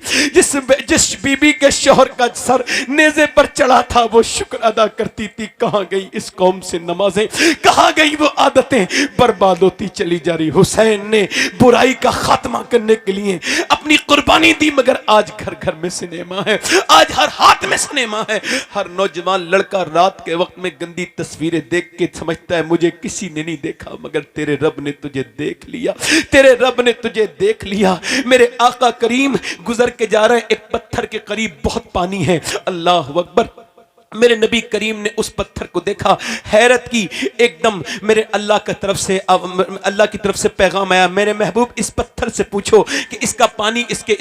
जिस बीबी के शौहर का सर नेज़े पर चढ़ा था, वो शुक्र अदा करती थी। कहां गई इस कौम से नमाजें, कहां गई वो आदतें? बर्बाद होती चली जा रही। हुसैन ने बुराई का खात्मा करने के लिए अपनी कुर्बानी दी, मगर आज घर घर में सिनेमा है, आज हर हाथ में सिनेमा है। हर नौजवान लड़का रात के वक्त में गंदी तस्वीरें देख के समझता है मुझे किसी ने नहीं देखा, मगर तेरे रब ने तुझे देख लिया, तेरे रब ने तुझे देख लिया। मेरे आका करीम गुजर के जा रहे हैं, एक पत्थर के करीब बहुत पानी है। अल्लाह अकबर। मेरे नबी करीम ने उस पत्थर को देखा, हैरत की। एकदम मेरे अल्लाह की तरफ से पैगाम आया, मेरे महबूब इस पत्थर से पूछो कि इसका पानी इसके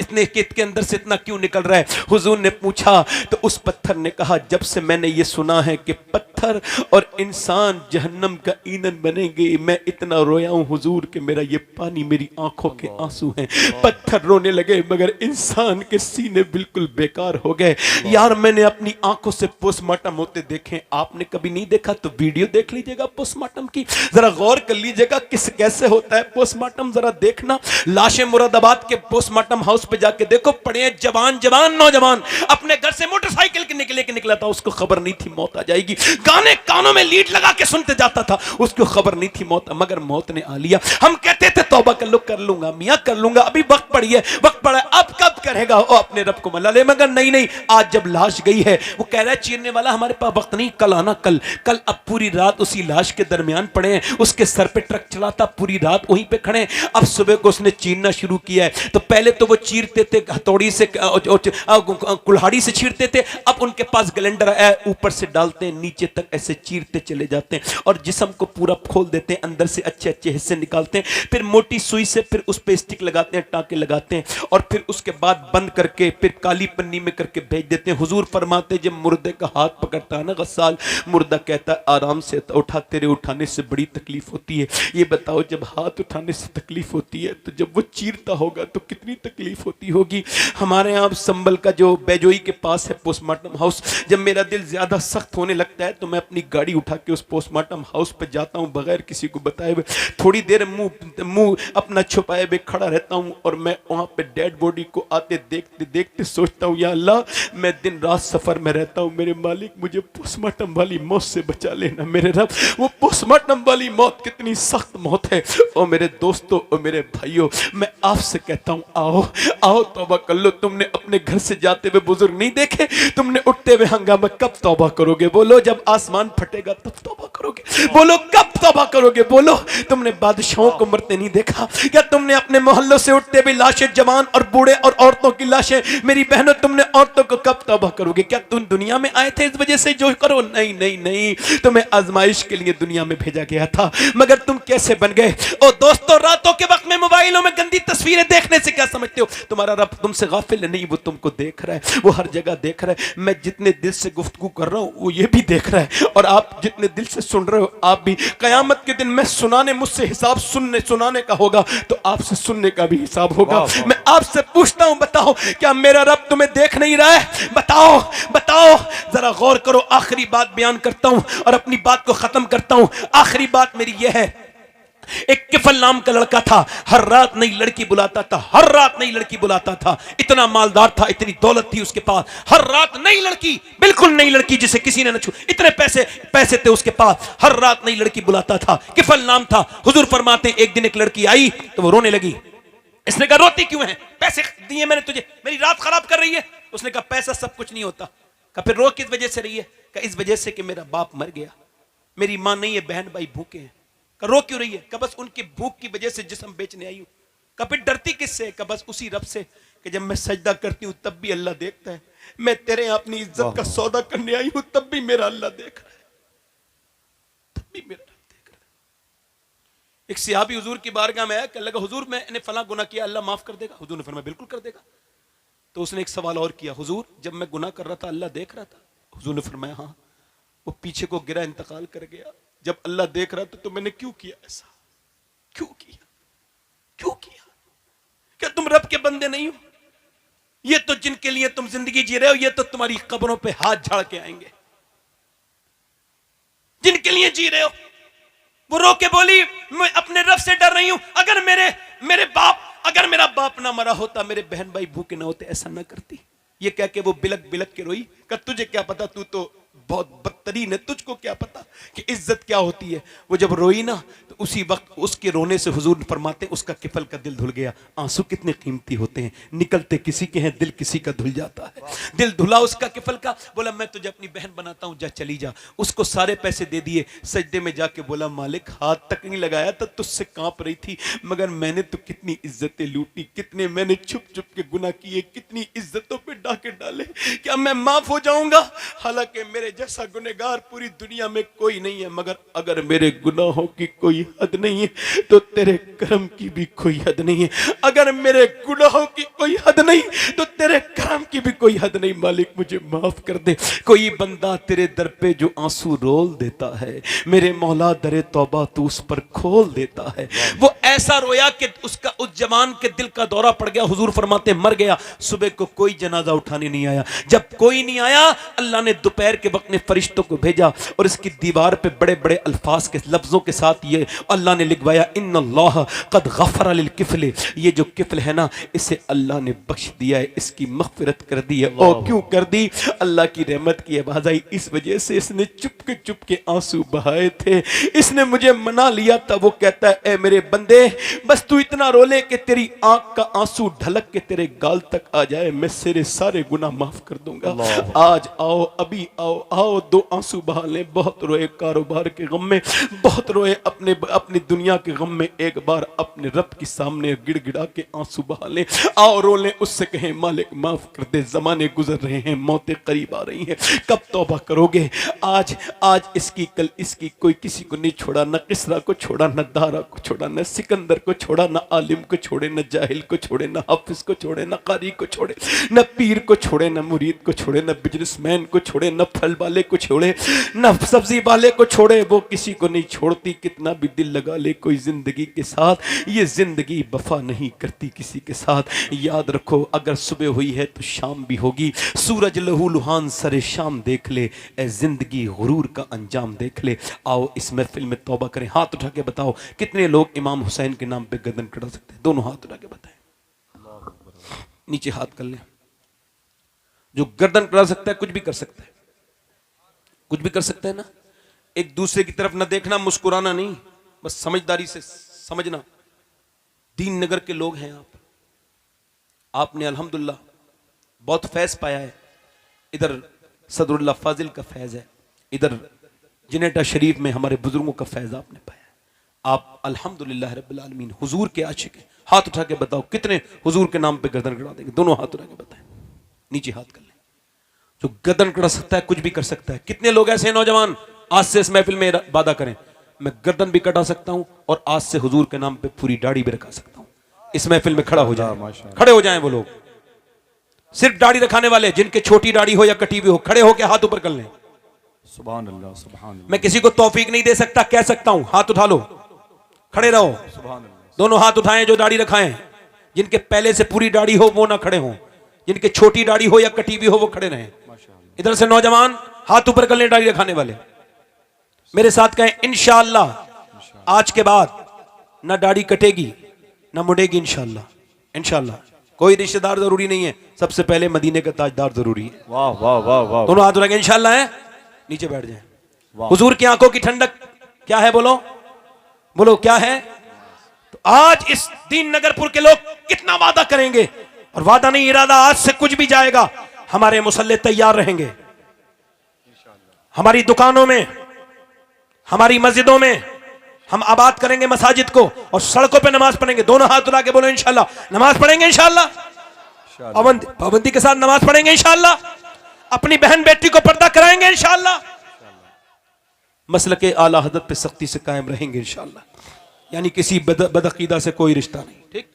अंदर से इतना क्यों निकल रहा है। हुजूर ने पूछा तो उस पत्थर ने कहा, जब से मैंने ये सुना है कि पत्थर और इंसान जहन्नम का ईंधन बनेंगे, मैं इतना रोया हूं हुजूर कि मेरा ये पानी मेरी आंखों के आंसू हैं। पत्थर रोने लगे, मगर इंसान के सीने बिल्कुल बेकार हो गए। यार मैंने अपनी आंखों से पोस्टमार्टम होते देखे, आपने कभी नहीं देखा तो वीडियो देख लीजिएगा पोस्टमार्टम की, जरा गौर कर लीजिएगा कैसे होता है पोस्टमार्टम, जरा देखना। लाशें मुरादाबाद के पोस्टमार्टम हाउस पे जाके देखो, पड़े हैं जवान नौजवान, अपने घर से मोटरसाइकिल लेके निकला था, उसको खबर नहीं थी मौत आ जाएगी। गाने कानों में लीड लगा के सुनते जाता था, उसको खबर नहीं थी मौत, मगर मौत ने आ लिया। हम कहते थे तौबा कर लूंगा मियां, कर लूंगा, अभी वक्त पड़ी है, वक्त पड़ा है, अब कब करेगा? वो अपने रब को मना ले, मगर नहीं, आज जब लाश गई है, वो कह रहा है चीरने वाला हमारे पास वक्त नहीं, कल आना, कल अब पूरी रात उसी लाश के दरमियान पड़े हैं, उसके सर पे ट्रक चला था, पूरी रात वहीं पे खड़े हैं। अब सुबह को उसने चीरना शुरू किया है। तो पहले तो वो चीरते थे हथौड़ी से, कुल्हाड़ी से चीरते थे, अब उनके पास ग्लेंडर है, ऊपर से डालते हैं, नीचे तक ऐसे चीरते चले जाते हैं और जिस्म को पूरा खोल देते हैं, अंदर से अच्छे अच्छे हिस्से निकालते हैं, फिर मोटी सुई से फिर उस पे स्टिक लगाते हैं, टांके लगाते हैं, और फिर उसके बाद बंद करके फिर काली पन्नी में करके भेज देते हैं। हुजूर फरमाते जब मुर्दे का हाथ पकड़ता है ना गस्साल, मुर्दा कहता है आराम से उठा, तेरे उठाने से बड़ी तकलीफ होती है। ये बताओ जब हाथ उठाने से तकलीफ होती है तो जब वो चीरता होगा तो कितनी तकलीफ होती होगी। हमारे यहाँ संबल का जो बैजोई के पास है पोस्टमार्टम हाउस। जब मेरा दिल ज्यादा सख्त होने लगता है तो मैं अपनी गाड़ी उठा के उस पोस्टमार्टम हाउस पे जाता हूँ, बगैर किसी को बताए हुए। थोड़ी देर मुंह अपना छुपाए हुए खड़ा रहता हूँ और मैं वहां पे डेड बॉडी को आते देखते देखते सोचता हूँ, या अल्लाह, मैं दिन रात सफर में रहता हूँ, मेरे मालिक मुझे पोस्टमार्टम वाली मौत से बचा लेना। मेरे रब, वो पोस्टमार्टम वाली मौत कितनी सख्त मौत है। और मेरे दोस्तों और मेरे भाइयों, मैं आपसे कहता हूँ, आओ आओ तौबा कर लो। तुमने अपने घर से जाते हुए बुजुर्ग नहीं देखे? तुमने उठते हुए हंगामा कब तौबा करोगे? बोलो, जब आसमान फटेगा तब तौबा करोगे? बोलो, कब तौबा करोगे? बोलो, तुमने बादशाहों को मरते नहीं देखा क्या? तुमने अपने मोहल्लों से उठते हुए लाशें, जवान और बूढ़े और औरतों की लाशें, मेरी बहनों, तुमने औरतों को कब तौबा करोगे? क्या तुम दुनिया में आए थे इस वजह से जो करो? नहीं नहीं नहीं, तुम्हें आजमाइश के लिए दुनिया में भेजा गया था, मगर तुम कैसे बन गए? ओ दोस्तों, रातों के वक्त में मोबाइलों में गंदी तस्वीरें देखने से क्या समझते हो? तुम्हारा रब तुमसे गाफिल नहीं, वो तुमको देख रहा है, वो हर जगह देख रहा है। मैं जितने दिल से गुफ्तगू कर रहा हूं वो ये भी देख रहा है, और आप जितने दिल से सुन रहे हो आप भी। कयामत के दिन मैं मुझसे हिसाब सुनाने का होगा तो आपसे सुनने का भी हिसाब होगा। मैं आपसे पूछता हूं, बताओ, क्या मेरा रब तुम्हें देख नहीं रहा है? बताओ बताओ, जरा गौर करो। आखिरी बात बयान करता हूं और अपनी बात को खत्म करता हूं। आखिरी बात मेरी यह है, एक किफल नाम का लड़का था, हर रात नई लड़की बुलाता था, हर रात नई लड़की बुलाता था। इतना मालदार था, इतनी दौलत थी उसके पास, हर रात नई लड़की, बिल्कुल नई लड़की जिसे किसी ने न छू, इतने पैसे थे उसके पास, हर रात नई लड़की बुलाता था। किफल नाम था। हुजूर फरमाते, एक दिन एक लड़की आई तो वो रोने लगी। इसने कहा, रोती क्यों है? पैसे दिए मैंने तुझे, मेरी रात खराब कर रही है। उसने कहा, पैसा सब कुछ नहीं होता। कहा, फिर रो किस वजह से रही है? कहा, इस वजह से कि मेरा बाप मर गया, मेरी मां नहीं है, बहन भाई भूखे हैं। का रो क्यों रही है? का बस उनकी भूख की वजह से जिस्म बेचने आई हूं। का फिर डरती किससे? का बस उसी रब से कि जब मैं सजदा करती हूं तब भी अल्लाह देखता है, मैं तेरे यहाँ अपनी इज्जत का सौदा करने आई हूं तब भी मेरा अल्लाह देख रहा है, तब भी मेरा रब देख रहा है। एक सहाबी हुजूर की बारगाह में आया, कहने लगा, हुजूर मैंने फलां गुनाह किया, अल्लाह माफ कर देगा? हुजूर ने फरमाया, बिल्कुल कर देगा। तो उसने एक सवाल और किया, हुजूर जब मैं गुनाह कर रहा था अल्लाह देख रहा था? हुजूर ने फरमाया, हाँ। वो पीछे को गिरा, इंतकाल कर गया। जब अल्लाह देख रहा था तो मैंने क्यों किया ऐसा? क्यों किया? क्यों किया? क्या तुम रब के बंदे नहीं हो? ये तो जिनके लिए तुम जिंदगी जी रहे हो, ये तो तुम्हारी कब्रों पे हाथ झाड़ के आएंगे। जिनके लिए जी रहे हो, वो रो के बोली, मैं अपने रब से डर रही हूं, अगर अगर मेरा बाप ना मरा होता, मेरे बहन भाई भूखे ना होते, ऐसा ना करती। ये कह के वो बिलक बिलक के रोई। कहा, तुझे क्या पता, तू तो बहुत बदतरीन है, तुझको क्या पता कि इज्जत क्या होती है? वो जब रोई ना तो उसी वक्त उसके रोने से हुजूर फरमाते, उसका किफल का दिल धुल गया। आंसू कितने कीमती होते हैं, निकलते किसी के हैं, दिल किसी का धुल जाता है। दिल धुला उसका किफल का। बोला, मैं तुझे अपनी बहन बनाता हूं, जा चली जा। उसको सारे पैसे दे दिए। सजदे में जाके बोला, मालिक हाथ तक नहीं लगाया था, तुझसे कांप रही थी, मगर मैंने तो कितनी इज्जतें लूटी, कितने मैंने छुप छुप के गुनाह किए, कितनी इज्जतों पे डाके डाले। क्या मैं माफ हो जाऊंगा? हालांकि मेरे जैसा गुनहगार पूरी दुनिया में कोई नहीं है, मगर अगर मेरे गुनाहों की कोई हद नहीं है तो तेरे करम की भी कोई हद नहीं है। अगर मेरे गुनाहों की कोई हद नहीं तो तेरे करम की भी कोई हद नहीं। मालिक मुझे माफ कर दे। कोई बंदा तेरे दर पे जो आंसू रोल देता है, मेरे मौला दरे तौबा तू उस पर खोल देता है। वो ऐसा रोया कि उसका उस जवान के दिल का दौरा पड़ गया। हुजूर फरमाते, मर गया। सुबह को कोई जनाजा उठाने नहीं आया। जब कोई नहीं आया, अल्लाह ने दोपहर के वक्त में फरिश्तों को भेजा और इसकी दीवार पे बड़े बड़े अल्फाज के लफ्जों के साथ ये अल्लाह ने लिखवाया, इन्नल्लाह कद गफर लिल किफल। ये जो किफल है ना, इसे अल्लाह ने बख्श दिया है, इसकी मगफिरत कर दी है। और क्यों कर दी? अल्लाह की रहमत की आवाज आई, इस वजह से इसने चुप के आंसू बहाए थे। इसने मुझे मना लिया था। वो कहता है, ए मेरे बंदे, बस तू इतना रो ले कि तेरी आंख का आंसू ढलक के तेरे गाल तक आ जाए, मैं तेरे सारे गुनाह माफ कर दूंगा। आज आओ, अभी आओ, आओ, दो आंसू बहा ले। बहुत रोए कारोबार के गम में, बहुत रोए अपनी दुनिया के गम में, एक बार अपने रब के सामने गिड़गिड़ा के आंसू बहा ले। आओ रो ले, उससे कहें, मालिक माफ कर दे, जमाने गुजर रहे हैं, मौतें करीब आ रही हैं, कब तौबा करोगे? आज इसकी, कल इसकी, कोई किसी को नहीं छोड़ा, न किसरा को छोड़ा, न दारा को छोड़ा, न सिकंदर को छोड़ा, न आलिम को छोड़े, न जाहिल को छोड़े, न हाफिज को छोड़े, न कारी को छोड़े, न पीर को छोड़े, न मुरीद को छोड़े, न बिजनेसमैन को छोड़े, न फल वाले को छोड़े, जोड़े, न सब्जी वाले को छोड़े वो किसी को नहीं छोड़ती, कितना भी दिल लगा ले कोई जिंदगी के साथ, ये जिंदगी वफा नहीं करती किसी के साथ। याद रखो अगर सुबह हुई है तो शाम भी होगी, सूरज लहू लुहान सरे शाम देख ले, ए जिंदगी गुरूर का अंजाम देख ले। आओ इस महफिल में तौबा करें। हाथ उठा के बताओ कितने लोग इमाम हुसैन के नाम पे गर्दन कटा सकते हैं? दोनों हाथ उठा के बताएं, नीचे हाथ कर लें। जो गर्दन कटा सकता है कुछ भी कर सकता है, कुछ भी कर सकता है ना। एक दूसरे की तरफ ना देखना, मुस्कुराना नहीं, बस समझदारी से समझना। दीन नगर के लोग हैं आप, आपने अल्हम्दुलिल्लाह बहुत फैज पाया है। इधर सदरुल्लाह फाजिल का फैज है, इधर जिनेटा शरीफ में हमारे बुजुर्गों का फैज आपने पाया है। आप अल्हम्दुलिल्लाह रब्बिल आलमीन हुजूर के आशिक हैं। हाथ उठा के बताओ कितने हुजूर के नाम पे गर्दन कटा देंगे? दोनों हाथ उठा के बताएं, नीचे हाथ कर लें। जो गर्दन कटा सकता है कुछ भी कर सकता है। कितने लोग ऐसे हैं नौजवान, आज से इस महफिल में वादा करें, मैं गर्दन भी कटा सकता हूं और आज से हुजूर के नाम पे पूरी दाढ़ी भी रखा सकता हूं। इस महफिल में खड़ा हो जाए, खड़े हो जाएं वो लोग, सिर्फ दाढ़ी रखाने वाले, जिनके छोटी दाढ़ी हो या कटी हुई हो, खड़े होकर हाथ ऊपर कर लें। सुभान अल्लाह, सुभान अल्लाह। मैं किसी को तौफीक नहीं दे सकता, कह सकता हूं हाथ उठा लो, खड़े रहो। सुभान अल्लाह। दोनों हाथ उठाएं जो दाढ़ी रखाएं। जिनके पहले से पूरी दाढ़ी हो वो ना खड़े हों, जिनके छोटी दाढ़ी हो या कटी हुई हो वो खड़े रहें। इधर से नौजवान हाथ ऊपर कर लें, दाढ़ी रखाने वाले मेरे साथ कहें इंशाअल्लाह आज के बाद ना दाढ़ी कटेगी ना मुड़ेगी इंशाअल्लाह। इंशाअल्लाह कोई रिश्तेदार जरूरी नहीं है, सबसे पहले मदीने का ताजदार जरूरी है। वाह वाह वाह वाह। दोनों हाथ उठाएंगे इंशाअल्लाह है, नीचे बैठ जाएं। हुजूर की आंखों की ठंडक क्या है? बोलो बोलो क्या है? तो आज इस दीन नगरपुर के लोग कितना वादा करेंगे, और वादा नहीं इरादा, आज से कुछ भी जाएगा। हमारे मुसल्ले तैयार रहेंगे, हमारी दुकानों में, हमारी मस्जिदों में हम आबाद करेंगे मसाजिद को, और सड़कों पे नमाज पढ़ेंगे। दोनों हाथ उठा के बोलो इंशाअल्लाह नमाज पढ़ेंगे इंशाअल्लाह, पाबंदी के साथ नमाज पढ़ेंगे इंशाअल्लाह, अपनी बहन बेटी को पर्दा कराएंगे इंशाअल्लाह, मसलके आला हज़रत पे सख्ती से कायम रहेंगे इंशाअल्लाह। यानी किसी बदअकीदा से कोई रिश्ता नहीं। ठीक,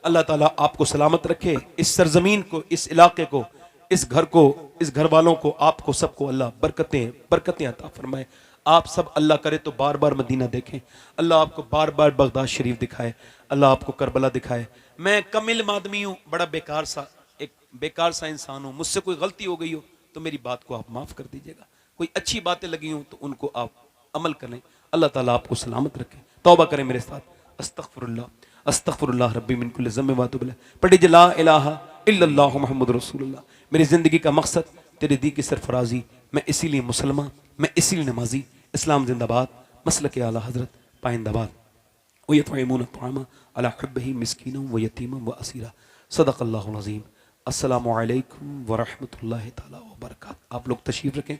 अल्लाह ताला आपको सलामत रखे, इस सरजमीन को, इस इलाके को, इस घर को, इस घर वालों को, आपको सबको अल्लाह बरकतें अता फरमाए। आप सब अल्लाह करे तो बार बार मदीना देखें, अल्लाह आपको बार बार बगदाद शरीफ दिखाए, अल्लाह आपको करबला दिखाए। मैं कमिल आदमी हूँ, बड़ा बेकार सा इंसान हूँ, मुझसे कोई गलती हो गई हो तो मेरी बात को आप माफ़ कर दीजिएगा, कोई अच्छी बातें लगी हों तो उनको आप अमल करें। अल्लाह ताला आपको सलामत रखे। तौबा करें मेरे साथ, अस्तगफिरुल्लाह अस्तगफिरुल्लाह रब्बी मिन कुल्लि ज़म्बिन व अतूबु इलैह। पढ़िए ला इलाहा इल्लल्लाहु मुहम्मदुर रसूलुल्लाह। मेरी ज़िंदगी का मकसद तेरे दी की सरफराजी, मैं इसीलिए मुसलमान, मैं इसीलिए नमाजी। इस्लाम जिंदाबाद, मसलके आला हज़रत पाइंदाबाद। व यतइमून अत्तामा अला हुब्बिही मिस्कीनन व यतीमन व असीरा। सदक़ल्लाहुल अज़ीम। अस्सलामु अलैकुम व रहमतुल्लाहि तआला व बरकातहू। आप लोग तशरीफ़ रखें।